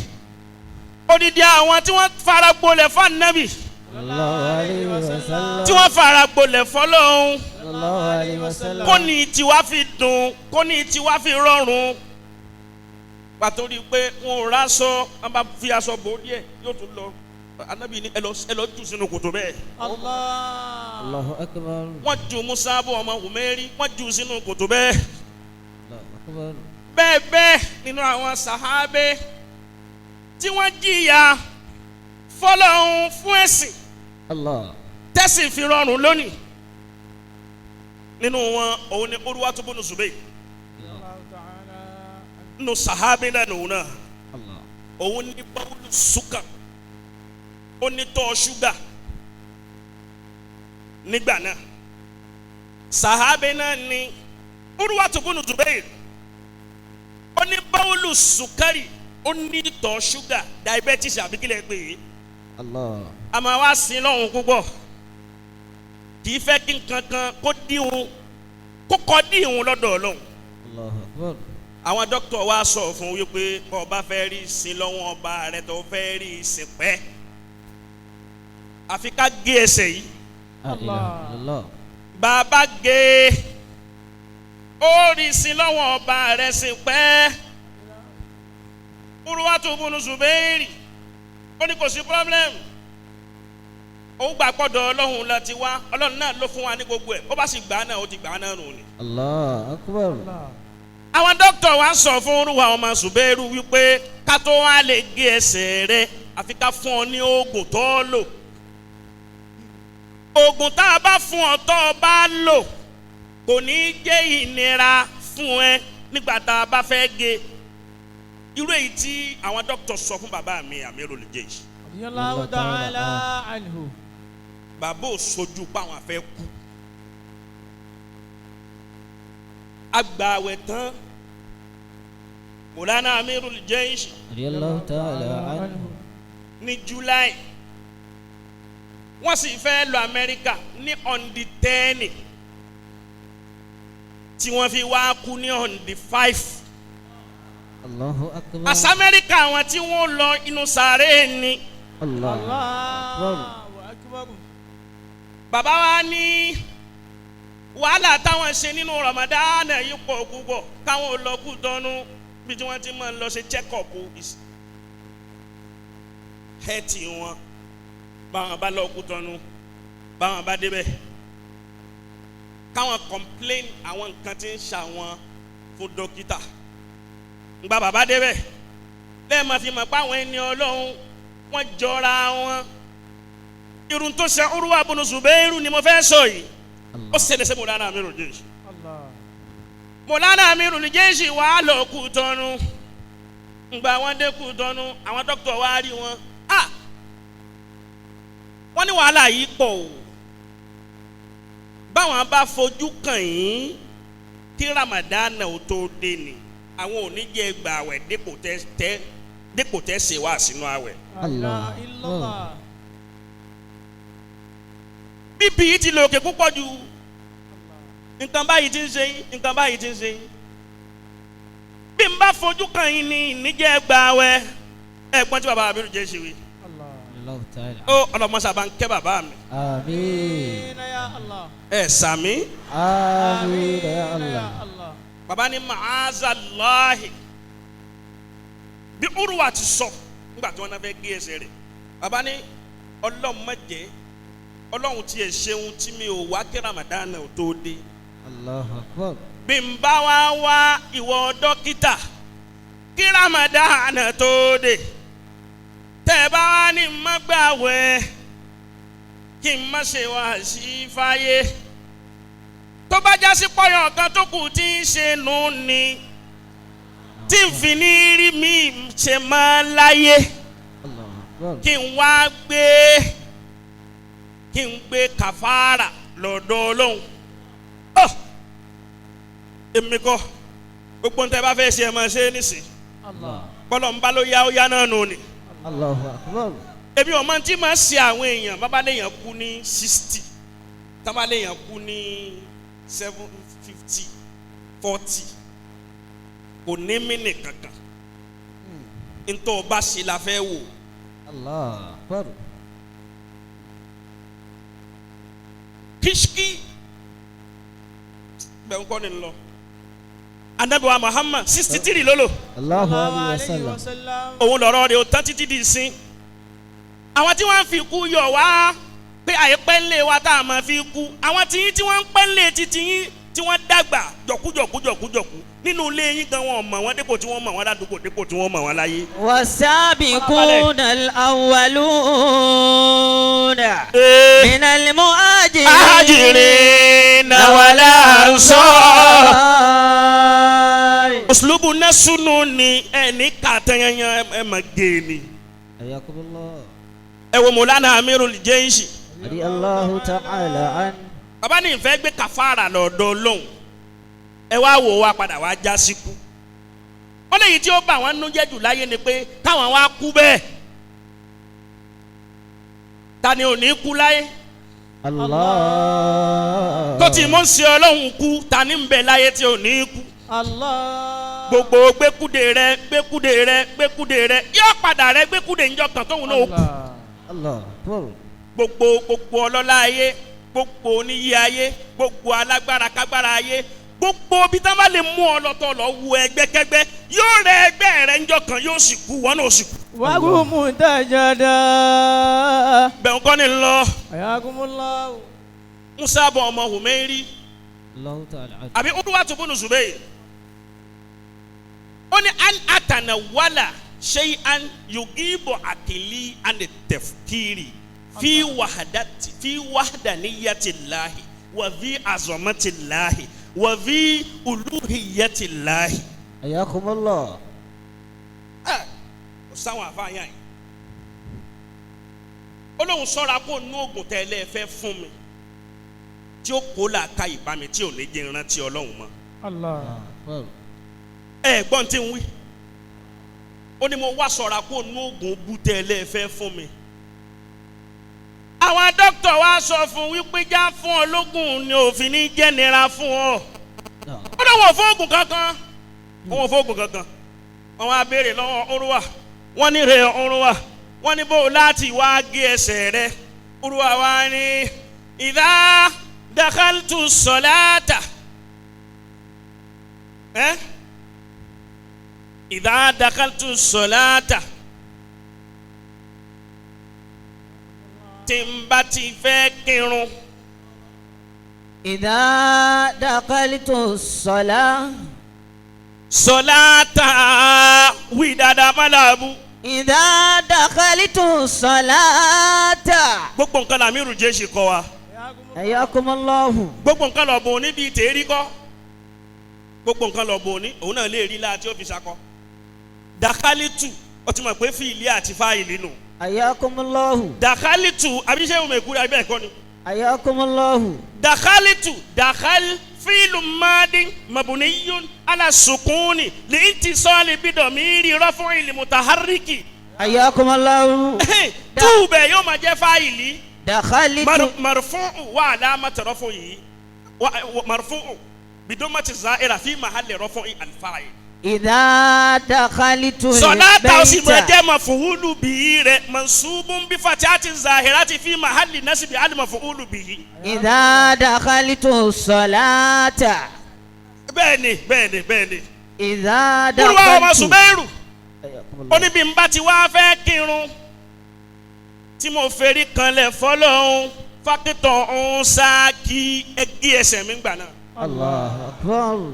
odidi àwọn tí wọ́n fara gbolẹ̀ fún Ànábì sallallahu alayhi wa sallam. tí wọ́n fara gbolẹ̀ fọ́lọ́hun sallallahu alayhi wa sallam. kó ní tiwa fi dùn kó ní tiwa fi rọrùn pàtó rí i pé wọn ò rásọ wọn bá fi aṣọ bò ó díẹ̀ yóò tún lọ Ànábì ní ẹ lọ jù sínú kòtò bẹ́ẹ̀. Allah. Allahu akbar. wọ́n ju Musa bọ̀ ọmọ Umeri wọ́n jù sínú kòtò bẹ́ẹ̀. Allahu akbar. bẹ́ẹ̀ bẹ́ẹ̀ nínú àwọn sàhábé tí wọ́n jìyà fọ́lọ́hun fún ẹ̀sìn Allah. tẹ́sí fi rọrùn lónìí nínú wọn òun ni Urwatu bunu Zubayr nínú sàhábé náà lòun náà Allah. òun ní báwùlù sùkà ó ní tọ́ ṣúgà nígbà náà sàhábé náà ní Urwatu bunu Zubayr ó ní báwùlù sùkárì ó ní tọ́ ṣúgà diabetes àbíkílẹ̀ pé Allah. a máa wá sin lọ́hùn púpọ̀ kì í fẹ́ kí nǹkan kan kó díhun kó kọ́ díhun lọ́dọ̀ Ọlọ́hun. Allahu akbar. àwọn dókítà wa sọ fún wípé bó bá fẹ́ rí sin lọ́wọ́ ọba rẹ tó fẹ́ rí sin pẹ́ àfi ká gé ẹsẹ̀ yìí Allah. bàbá gé ó rí sin lọ́wọ́ ọba rẹ sin pẹ́ Urwatu bunu Zubayr ó ní kò sí problem òun gbà gbọ́dọ̀ Ọlọ́hun láti wá Ọlọ́run náà ló fún wa ní gbogbo ẹ̀ ó bá sì gbà náà ó ti gbà náà nù ni. Allahu akbar. àwọn dókítà wa sọ fún Urwa ọmọ Zubayr wípé ká tó wá lè gé ẹsẹ̀ rẹ àfi ká fún ọ ní oògùn tó lò oògùn tá a bá fún ọ tó o bá lò kò ní jẹ́ ìnira fún ẹ nígbà tá a bá fẹ́ gé irú èyí tí àwọn dókítà sọ fún bàbá mi Amirul Jaysh. Radiyallahu ta'ala anhu. bàbá ò sojú páwọn afẹ́ kú agbàwẹ̀ tán Mọ̀lánà Amirul Jaysh Radiyallahu ta'ala anhu. ní July wọ́n sì fẹ́ lọ Amẹ́ríkà ní on the 10 tí wọ́n fi wá kú ní on the 5. Allahu akbar. àṣà Amẹ́ríkà àwọn tí wọ́n lọ inú sàárè ni Allah. Allahu akbar. bàbá wa ní wàhálà táwọn ṣe nínú Ramadan yìí pọ̀ púpọ̀ káwọn lọ kú tọ́nu bí tí wọ́n ti máa ń lọ ṣe check up hẹ́ẹ̀tì wọn báwọn bá lọ kú tọ́nu báwọn bá débẹ̀ káwọn complain àwọn nǹkan tí ń ṣàwọn fún dókítà gba bàbá débẹ̀ lẹ́ẹ̀ máa fi mọ̀ pé àwọn ẹni Ọlọ́run wọ́n jọra wọn irun tó ṣe Urwa bunu Zubayr ni mo fẹ́ sọ yìí ó ṣẹlẹ̀ sí Mọ̀lánà Amirul Jaysh. Mọ̀lánà Amirul Jaysh wà á lọ kú tọ́nu ngba wọn dé kú tọ́nu àwọn dókítà wá rí wọn wọ́n ní wàhálà yìí pọ̀ o báwọn bá fojú kàn yín kí Ramadan ò tó dé ni àwọn ò ní jẹ́ gbà àwẹ̀ dépò tẹ́ ṣe wá sínú àwẹ̀. Allah. bp yìí ti lọ òkè púpọ̀ jù nǹkan báyìí ti ń ṣe yín nǹkan báyìí ti ń ṣe yín bí n bá fojú kàn yín ní ìníjẹ́ gbà àwẹ̀ ẹ̀gbọ́n tí bàbá Amirul Jaysh wí. Allahu ta'ala. ó ọlọmọṣà bá ń kẹ́ bàbá mi. Àmín. Ya Allah. ẹ sàmí. Àmín ya Allah. bàbá ní ma'azallahi bí Urwa ti sọ nígbà tí wọ́n náà fẹ́ gé ẹsẹ̀ rẹ̀ bàbá ní Ọlọ́run má jẹ́ Ọlọ́run tí ẹ ṣeun tí mi ò wá kí Ramadan ò tó dé. Allahu akbar. bí n bá wá ìwọ dókítà kí Ramadan tó dé tẹ́ bá wá ní má gbààwẹ̀ kí n má ṣe wá sí fáyé tó bá já sí pọ́yọ̀ kan tó kù tí ń ṣe nù ni tí n fi ní rí mi ṣe máa láyé Allahu akbar. kí n wá gbé kàfàrà lọ́dọ̀ Ọlọ́run èmi kọ́ gbogbo ń tẹ́ bá fẹ́ ṣe ẹ̀ máa ṣe é nísìn bọ́lọ̀ ń bá ló yá ó yá náà nù ni. Allahu akbar. èmi ò máa ti máa ṣe àwọn èèyàn bábá léèyàn kú ní 60 tábà léèyàn kú ní 750 40 kò ní mínì kankan ntọ́ ọba ṣe la fẹ́ wò الله أكبر kishki bẹ́ẹ̀ ń kọ́ ni lọ anabi wa Muhammad 63 lolo الله الله عليه عليه وسلم وسلم. òun lọ́rọ̀ rẹ̀ ó tán títí di ìsìn àwọn tí wọ́n fi kú yọ̀ wá pé àìpẹ́ ńlẹ̀ wa tá a máa fi kú àwọn tí yín tí wọ́n ń pẹ́ ńlẹ̀ títí yín tí wọ́n dàgbà jọ̀kújọ̀kú nínú ilé yín gan wọn mọ̀ wọ́n dépò tí wọ́n mọ̀ wọ́n ládùúgbò dépò tí wọ́n mọ̀ wọ́n láyé. والسابقون الأولون من المهاجرين المهاجرين والأنصار uslubu nasunu ni ẹni kàtẹ́yẹyẹ ẹ ma gé ni. حياكم الله ẹ wo Mawlana Amirul Jaysh رضي الله تعالى عنه bàbá ní ìfẹ́ gbé kàfàrà lọ́dọ̀ lóhùn ẹ wá wò wá padà wá já síkú wọ́n lè yí tí ó bá wọn nú jẹ́ jù láyé ni pé káwọn wá kú bẹ́ẹ̀ ta ni ò ní kú láyé الله tó ti mọ̀ sí ọlọ́run kú ta ni ń bẹ láyé tí ò ní kú Allah. gbogbo gbẹ́kúdè rẹ yóò padà rẹ gbẹ́kúdè ńjọ́ kan tóun náà kú. Allah. الله أكبر gbogbo ọlọ́lá ayé gbogbo oníyé ayé gbogbo alágbára kágbára ayé gbogbo bí tá a bá lè mú ọ lọ́tọ̀ lọ wu ẹgbẹ́kẹ́gbẹ́ yóò rẹ ẹgbẹ́ rẹ ńjọ́ kan yóò sì kú wọn náà sì kú. Wagumu tajada. bẹ̀rù kọ́ ni lọ Ayakumullah. Musa bọ̀ ọmọ Humairi الله تعالى عنه àbí Urwatu bunu Zubayr ó ní an atana wala shay'an yugibu akili an tafkiri fi wahdaniyati llahi wa fi azamati llahi wa fi uluhiyati llahi. حياكم الله ó sáwọn àfáàyàn yìí ó lóun sọ́ra kó nú oògùn tẹ́lẹ̀ fẹ́ fún mi tí ó kó làákà ìbámi tí ò ní jẹ́ ìrántí Ọlọ́run mọ́. Allah. أكبر Ẹ̀gbọ́n tí ń wí ó ní mo wá sọ̀ra kó nú oògùn bútẹ́lẹ̀ fẹ́ fún mi. àwọn dókítà wa sọ fún wípé já fún ọ lógún ni òfin ní jẹ́ nira fún ọ. ó ní wọn ò fún oògùn kankan wọn ò fún oògùn kankan. wọn wá béèrè lọ́wọ́ Urwa wọn ní rẹ̀ Urwa wọn ní bó láti wá gé ẹsẹ̀ rẹ̀ Urwa wa ní idha dakhaltu salata. إذا دخلت الصلاة تنبتي فكر إذا دخلت الصلاة صلاة ودادا ملابو إذا دخلت الصلاة gbogbo nǹkan la Amirul Jaysh kọ́ wa حياكم الله gbogbo nǹkan lọ bò ní bíi tèérí kọ́ gbogbo nǹkan lọ bò ní òun náà lè rí láti ọ́fíìsì akọ dakalitu ó ti mọ̀ pé fìlì àti fáìlì nù حياكم الله dakalitu abíṣẹ́ òun èkúrẹ́ abẹ́ ẹ̀kọ́ ni حياكم الله dakalitu dakal fíìlù madi mabuniyun ala sukuni liintisali bidomiri rafun ilimutahariki حياكم الله túbẹ̀ yóò máa jẹ́ fáìlì دخلت marfu'u wa alamati rafu'i marfu'u bidomati za'ira fi mahalli rafu'i alfa'il. إذا دخلت صلاة وسيم البيت جمع مفعول به منصوب بفتحة الظاهرة في محل نصب على مفعول به. إذا دخلت الصلاة bẹ́ẹ̀ni. إذا Urwa ọmọ دخلت Zubairu حياكم ó الله ní bí n bá ti wá fẹ́ kírun tí mo fẹ́rí kanlẹ̀ fọlọ́hún fákítọ̀ ọ̀hún sáàkì ẹgbẹ́ ẹsẹ̀ mi gbà náà. الله أكبر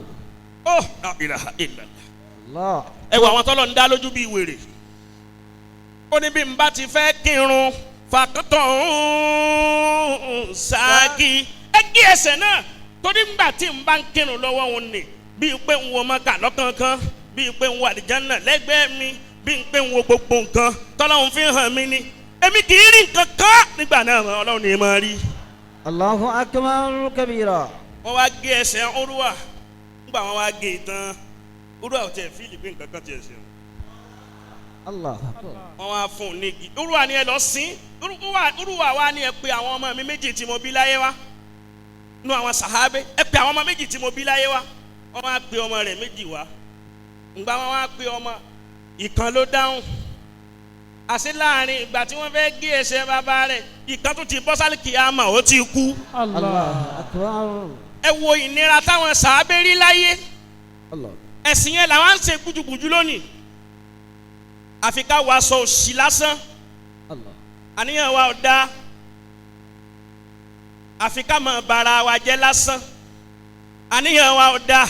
Oh, la ilaha illallah. الله ẹ wo àwọn tọ́lọ̀ ń dá lójú bíi wèrè ó ní bí n bá ti fẹ́ kírun fàkútọ̀ ṣáàkì ẹgbẹ́ ẹsẹ̀ náà torí ngbà tí n bá ń kírun lọ́wọ́ òun ni bíi pé n wo Mákà lọ́kànkan bíi pé n wo àlìjánnà lẹ́gbẹ̀ẹ́ mi bíi pé n wo gbogbo nǹkan tọ́lọ́hún fi hàn mí ni èmi kì í rí nǹkan kan nígbà náà Ọlọ́run ni mo rí. الله أكبر كبيرا wọ́n wá gé ẹsẹ̀ Urwa nígbà wọ́n wá gé tán Urwa ò tẹ̀ fíìlì pé nǹkan kan tiẹ̀ ṣe الله أكبر wọ́n wá fún un nígi Urwa ni ẹ lọ sìn Urwa wa ni ẹ pe àwọn ọmọ mi méjì tí mo bí láyé wá nú àwọn sàhábé ẹ pe àwọn ọmọ méjì tí mo bí láyé wá wọ́n wá pe ọmọ rẹ̀ méjì wá ǹgbà wọ́n wá pe ọmọ ìkan ló dáhùn àṣẹ láàrin ìgbà tí wọ́n fẹ́ gé ẹsẹ̀ bàbá rẹ̀ ìkan tún ti bọ́ sálì kìámà ó ti kú. ẹ wo ìnira táwọn sàábé rí láyé ẹ̀sìn yẹn làwọn ń ṣe gbùjùgbùjù lónìí àfi ká wàá sọ òṣì lásán àníyàn wa ò dáa àfi ká máa bara wa jẹ́ lásán àníyàn wa ò dáa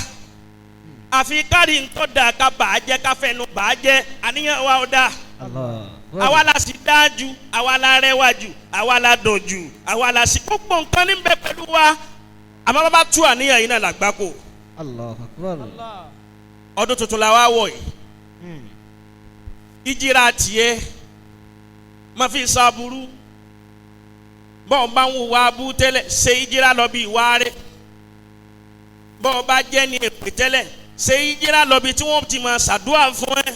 àfi kárí nǹkan dà ká bàá jẹ́ ká fẹnu bàá jẹ́ àníyàn wa ò dáa àwa la sì dáa jù àwa la rẹwà jù àwa la dùn jù àwa la sì gbogbo nǹkan ní bẹ pẹ̀lú wa àmọ́ bàbá tú àníyàn yìí náà làgbákò ọdún tuntun la wá wọ̀ yìí ìjìrà tiẹ̀ má fi sábúrú bọ́ọ̀ bá ń wùwà abú tẹ́lẹ̀ ṣe ìjìrà lọ bí ìwà rẹ̀ bọ́ọ̀ bá jẹ́ ní èpè tẹ́lẹ̀ ṣe ìjìrà lọ bí tí wọ́n ti máa ṣàdúrà fún ẹ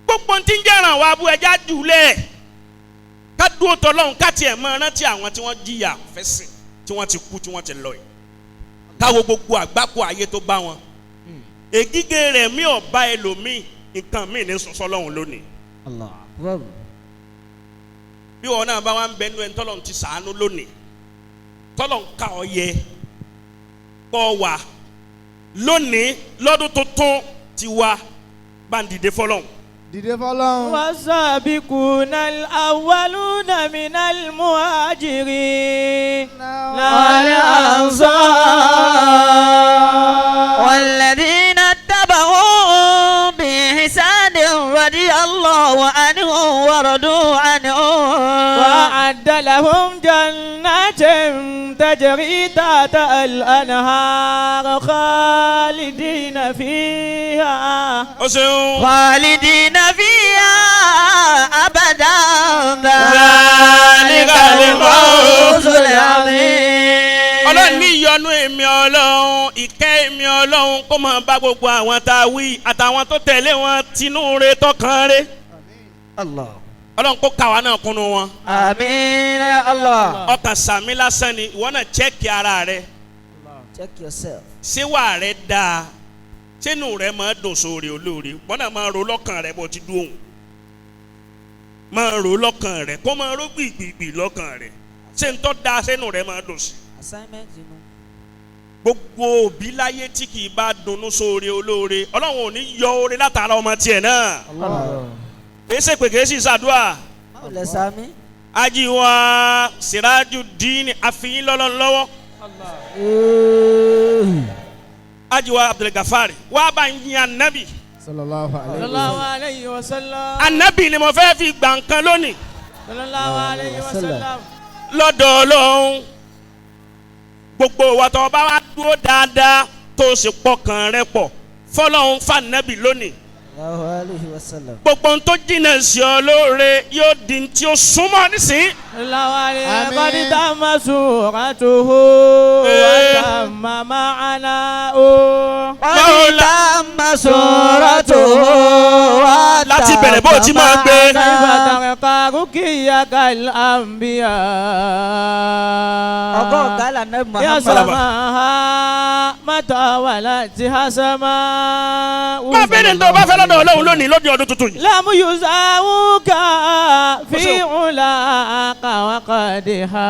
gbogbo tí ń jẹ́ràn wá abú ẹja jùlẹ̀ ká dúró tọ́lọ́hún ká tiẹ̀ máa rántí àwọn tí wọ́n jìyà fẹ́sìn tí wọ́n ti kú tí wọ́n ti lọ yìí káwo gbogbo àgbákò ayé tó bá wọn ègígé rẹ̀ mí ò bá ẹlòmíì nǹkan míì ní sọ́lọ́hún lónìí. bí wọn náà bá wà ń bẹnu ẹ tọ́lọ̀ ti sàánú lónìí tọ́lọ̀ ń ka ọ yẹ kọ́ wa lónìí lọ́dún tuntun ti wá bá ń dìde fọlọ́n. dìde fọlọ́n. wasabiquna al-awwaluna minal muhajirin wal ansar walladhina ittaba'u biihsanin radiyallahu anhum wa radu anhum وأعد لهم جنات تجري تحتها الأنهار خالدين فيها أبدا ذلك الفوز العظيم. Ọlọ́run ní ìyọ́nú èmi Ọlọ́run ìkẹ́ èmi Ọlọ́run kó máa bá gbogbo àwọn tá a wí àtàwọn tó tẹ̀lé wọn tinú re tọkàn re. Allah. Ọlọ́run kó kàwá náà kúnnú wọn. Àmín ya Allah. ọkàn sàmì lásán ni ìwọ náà chẹ́kì ara rẹ. Check yourself. ṣé wà rẹ dáa sínú rẹ máa dùn sóore olóore wọn náà máa ro lọ́kàn rẹ bó ti dùn òun máa ro lọ́kàn rẹ kó máa ro gbìgbìgbì lọ́kàn rẹ ṣé ń tọ́ da sínú rẹ máa dùn sí. Assignment you know. gbogbo òbí láyé tí kì í bá dunnú sóore olóore Ọlọ́run ò ní yọ oore látara ọmọ tiẹ̀ náà. Ese pé kèésì sàdúà. Ajiwa Sirajuddin àfihàn lọ́lọ́lọ́wọ́. Ajiwa Abdulgafari wà bá ń yin anabi. sallallahu alayhi wa sallam. Anabi ni mo fẹ́ fi gbà nǹkan lónìí. sallallahu alayhi wa sallam. Lọ́dọ̀ Ọlọ́run gbogbo wa tó bá wá dúró dáadáa tó sì pọkàn rẹ pọ̀ fọlọ́run fún anabi lónìí. Gbogbo ń tó jìnnà sí ọ lóore yóò di tí ó súnmọ́ nísìnyí. Àmín. Qad tamma suratuhu wa tamma ma'anahu. Qad tamma suratuhu wa tamma láti bẹ̀rẹ̀ bó ti máa gbé. Kayfa tarqa ruqiyakal anbiya. Ọgọ́ ọ̀gá lànà Ya Muhammad. samaha mata walati hasama. Má bẹ̀rẹ̀ tó bá fẹ́ lọ́dọ̀ Ọlọ́run lónìí lóde ọdún tuntun yìí. Lam yuzawuka fi ulaka wa qadiha.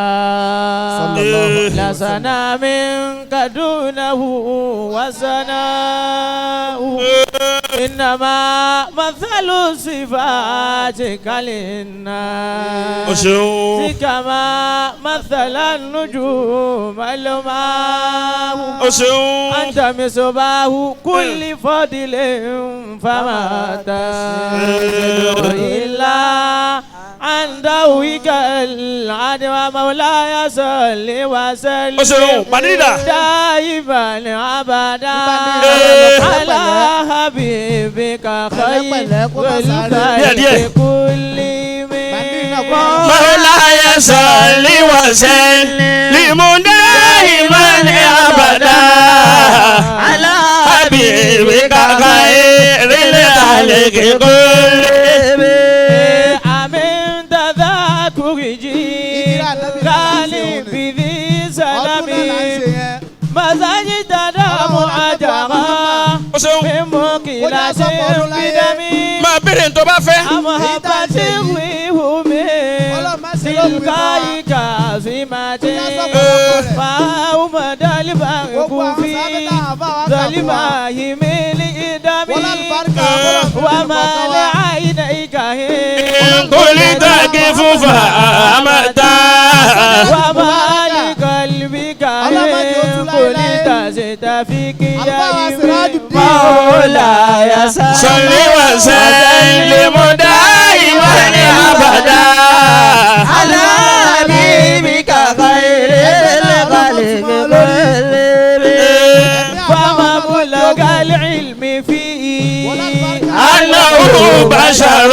La sana minka dunahu wa sana'u. Innama mathalu sifatika linnas. Kama mathala nujum al-ma'u. Anta misbahu kulli fadlin fama tajidu illa عن ذويك العدوى مولاي صل وسلم دائما ابدا على حبيبك خير الخلق كلهم مولاي صل وسلم دائما ابدا على حبيبك خير الخلق كلهم غالب ذي سلامي مساجد معجرة ó ṣeun. mímú kìlá ṣe ń bí dẹ́mi. máa béèrè ní tó bá fẹ́. àmọ́ bá ṣe wíwú mi. tìlùkà ìkà sí máa jẹ́. fàáwù mọ̀ dálíbà kú fi. dálíbà yìí mi ní ìdámi. wà máa lé àyìnà ìkà hẹ́. kólé tàgé fún fàámàtà. wà máa lé kọ́lbí kà hẹ́. kólé tàṣẹ tàfíkì yá yìí. مولاي صل وسلم دائما ابدا على حبيبك خير الخلق كلهم ومبلغ العلم فيه انه بشر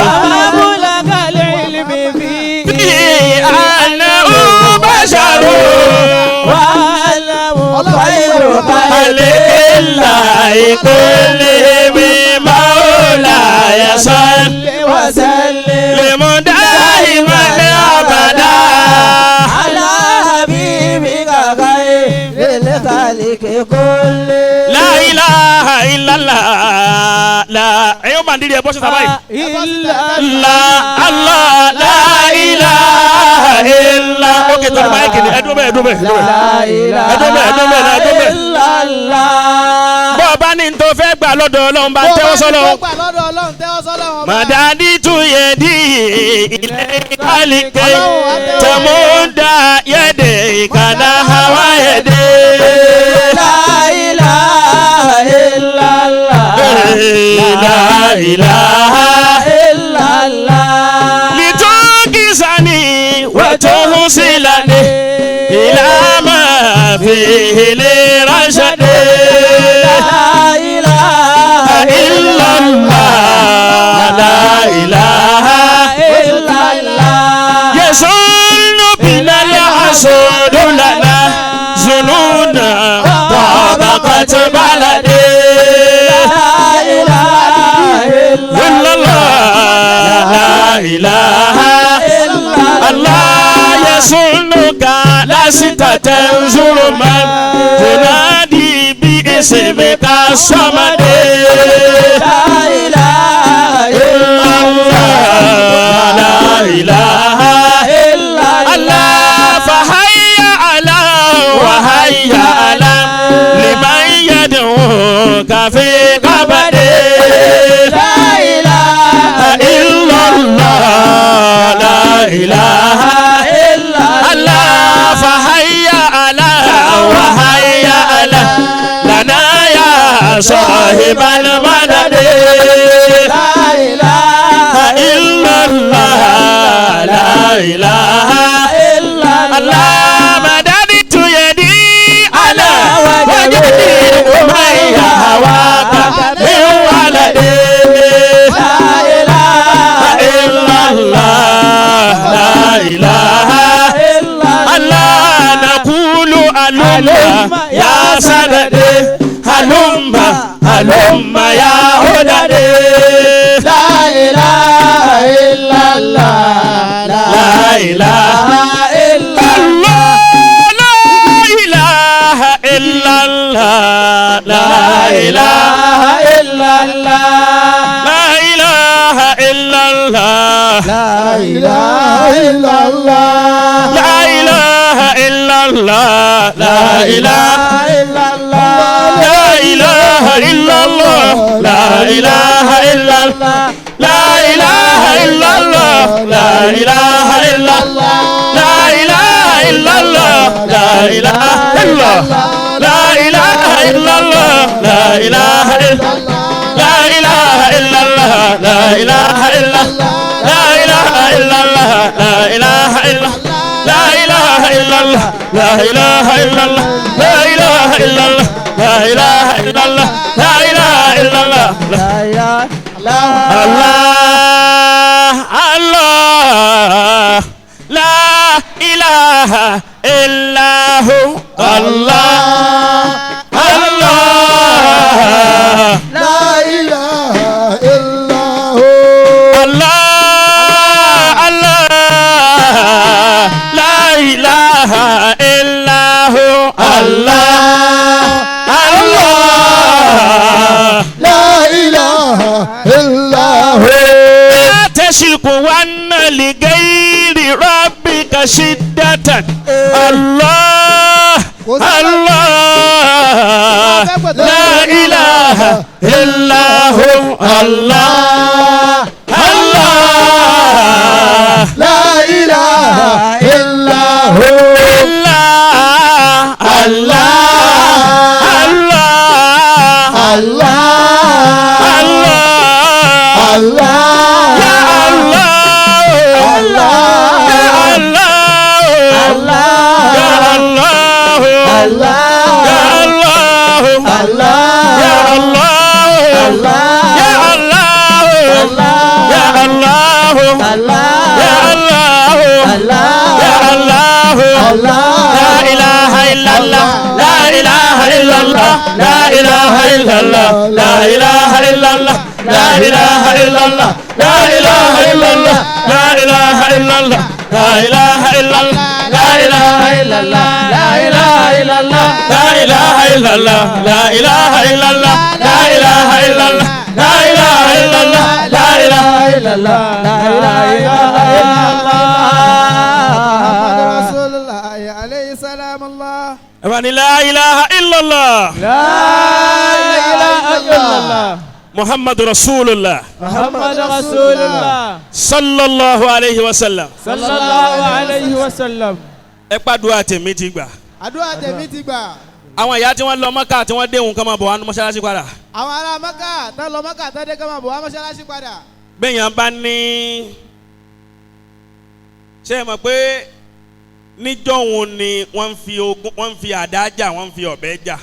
ومبلغ العلم فيه انه بشر وأنه خير خلق الله كلهم مولاي صل وسلم دائما ابدا على حبيبك خير الخلق كلهم لا اله الا الله لا ايوه بانديري ابو سباي إلا لا الله لا اله الا اوكي تو مايك ni ẹdun bẹ́ẹ̀ ẹdun bẹ́ẹ̀ إلا الله bó bá ní tó fẹ́ gbà lọ́dọ̀ Ọlọ́run bá tẹ́wọ́ sọ́lọ́ màdàdí tún yẹ dí ilé kálíkẹ́ tẹ̀múdà yẹ̀dẹ̀ ìkànnà hawa yẹ̀dẹ̀. لا إله إلا الله لا إله إلا الله لتنقذني وتوصلني إلى ما فيه لرشد. لا إله إلا الله لا إله إلا الله يسن بنا الحسود لنا زنونا طابقت بلدي. لا إله إلا الله لا إله إلا الله يسنك لست تنظر من تنادي باسمك الصمد. لا إله إلا الله لا إله إلا الله فهيا على وهيا على لمن يدعوك في قبره. لا إله إلا الله لا إله إلا الله فهيا على وهيا على لنا يا صاحب المدد. لا إله إلا الله لا إله إلا الله مددت يدي على وجدي ومن يهواك من ولدي. لا إله إلا الله لا إله إلا الله نقول هلم يا سندي هلم هلم يا هددي. لا إله إلا الله لا إله إلا الله لا إله إلا الله لا إله إلا الله لا إله إلا الله لا إله إلا الله لا إله إلا الله لا إله إلا الله لا إله إلا الله لا إله إلا الله لا إله إلا الله لا إله إلا الله لا إله إلا الله لا إله إلا الله لا إله إلا الله لا إله إلا لا إله إلا الله لا إله إلا لا إله إلا الله لا إله إلا لا إله إلا الله لا إله إلا الله لا إله إلا الله لا إله إلا الله لا إله إلا الله لا إله الله الله لا إله إلا هو الله الله لا إله إلا هو الله الله لا إله إلا هو الله الله القوان لغير ربك شدة الله الله لا إله إلا هو الله الله لا إله إلا هو الله الله الله الله لا إله إلا الله لا إله إلا الله لا إله إلا الله لا إله إلا الله لا إله إلا الله لا إله إلا الله لا إله إلا الله لا إله إلا الله لا إله إلا الله لا إله إلا الله لا إله إلا الله لا إله إلا الله لا إله إلا الله لا إله إلا الله محمد رسول الله عليه سلام الله. لا إله إلا الله لا إله إلا الله محمد رسول الله محمد رسول الله صلى الله عليه وسلم. صلى الله عليه وسلم. ẹ pàdúrà tèmi ti gbà. àdúrà tèmi ti gbà. àwọn ìyá tí wọ́n lọ Mọ́kà tí wọ́n dé òun kan máa bọ̀ wá ní mọ́ṣáláṣí padà. àwọn ará Mọ́kà tán lọ Mọ́kà tán dé kan máa bọ̀ wá mọ́ṣáláṣí padà. bẹ́ẹ̀yàn bá ní ṣé ẹ mọ̀ pé níjọ́ òun ni wọ́n fi àdá jà wọ́n fi ọ̀bẹ jà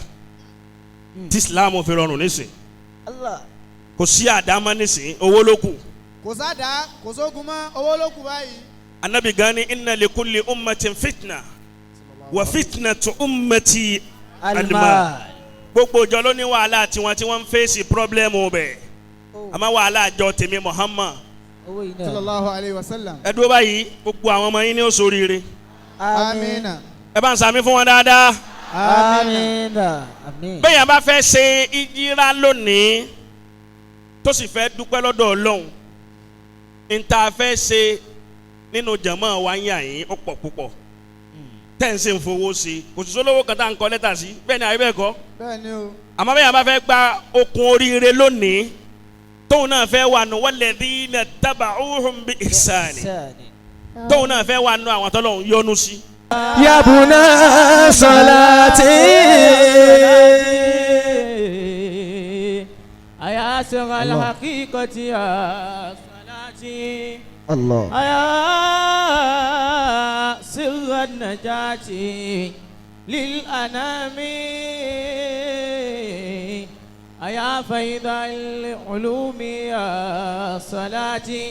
tí Islam fi rọrùn nísìn kò sí àdá mọ́ nísìn owó ló kù. kò sádà kò sógun mọ́ owó ló kù báyìí. Anabi gani inna li kulli ummatin fitna wa fitnatu ummati almal. gbogbo ìjọ ló ní wàhálà tiwọn tí wọ́n ń fèsì pírọ́blẹ́mù bẹ̀ àmọ́ wàhálà àjọ tèmi Muhammad sallallahu alayhi wa sallam. ẹ dúró báyìí gbogbo àwọn ọmọ yín ní ó ṣoríire. amina. ẹ bá ń sàmì fún wọn dáadáa. amina. bẹ́ẹ̀ yẹn bá fẹ́ ṣe ìjírá lónìí tó sì fẹ́ dúpẹ́ lọ́dọ̀ Ọlọ́run níta fẹ́ ṣe nínú jàmáà wa ń yà yín ó pọ̀ púpọ̀ tẹ́ǹsì ń fowó sí kò sí sólówó kan tá à ń kọ lẹ́tà sí bẹ́ẹ̀ ni àbí bẹ́ẹ̀ kọ́. bẹ́ẹ̀ ni o. àmọ́ bẹ́ẹ̀ yẹn bá fẹ́ gba okun oríire lónìí tóun náà fẹ́ wà nù walladhina taba'uhum bi ihsani tóun náà fẹ́ wà nù àwọn tọ́lọ́hún yọ́nú sí. yabuna salati aya sirral haqiqati ya salati Allah aya sirran najati lil anami aya faidal ulumi ya salati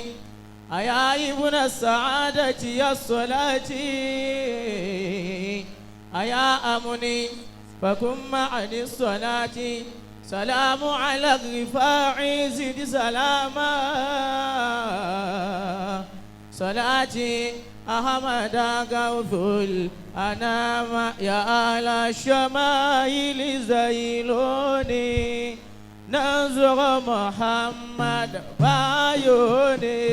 أيا ابن السعادة يا صلاتي أيا أمني فكن معي الصلاة سلام على الرفاع زد سلاما صلاتي أحمد غوث الأنام يا أهل الشمائل زيلوني نزغ محمد بعيوني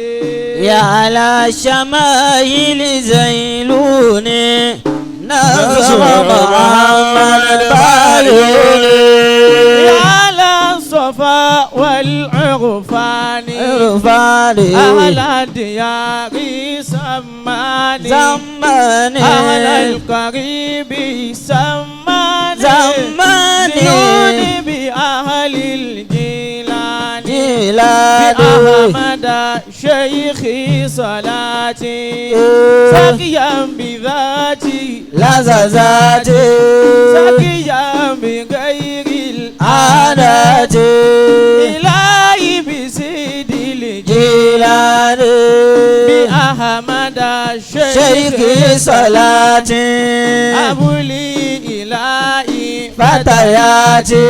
يا على الشمائل زيلوني نزغ محمد بعيوني يا على الصفا والعرفان عرفاني أهل الديار سماني أهل القريب سماني زنوني بأهل الجيلان بأحمد شيخي صلاتي سقيا بذاتي لذاتي سقيا بغير العادات إلهي بسيد جيلان بأحمد شيخي صلاتي أبولي إلهي فتياتي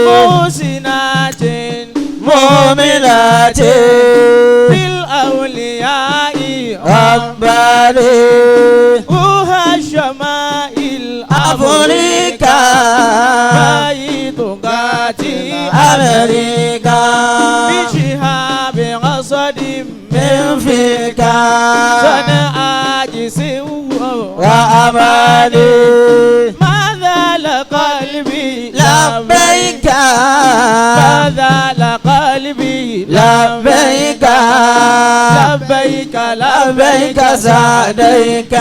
محسنات مؤمنات بالأولياء رباني روح الشمائل أفريقيا بيتقاتي أمريكا بشهاب غصد من في صنعاء سوى وأماني ماذا لقلبي لبيك ماذا لقلبي لبيك لبيك لبيك سعديك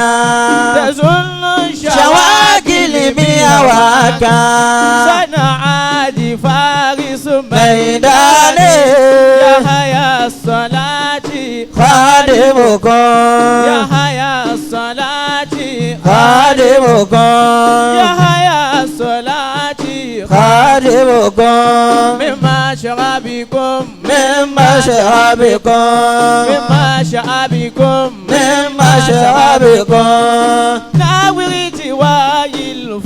تظن شواكل بهواك صنعاء فارس ميداني يا حيا الصلاة خادمكم يا حيا الصلاة خادمكم يا حيا الصلاة خادمكم مما شرابكم مما شرابكم مما شرابكم مما شرابكم ناور جواي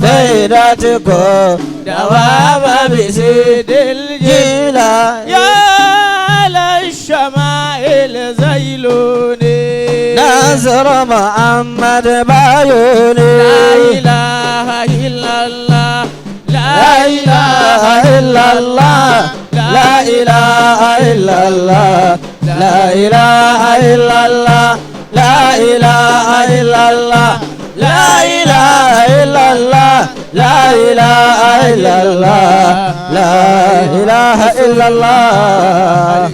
فيدتكم دوام بسيد الجيل الجيل يا للشمائل زيلوني ناصر محمد بعيوني لا إله إلا الله لا إله إلا الله لا إله إلا الله لا إله إلا الله لا إله إلا الله لا إله إلا الله لا إله إلا الله لا إله إلا الله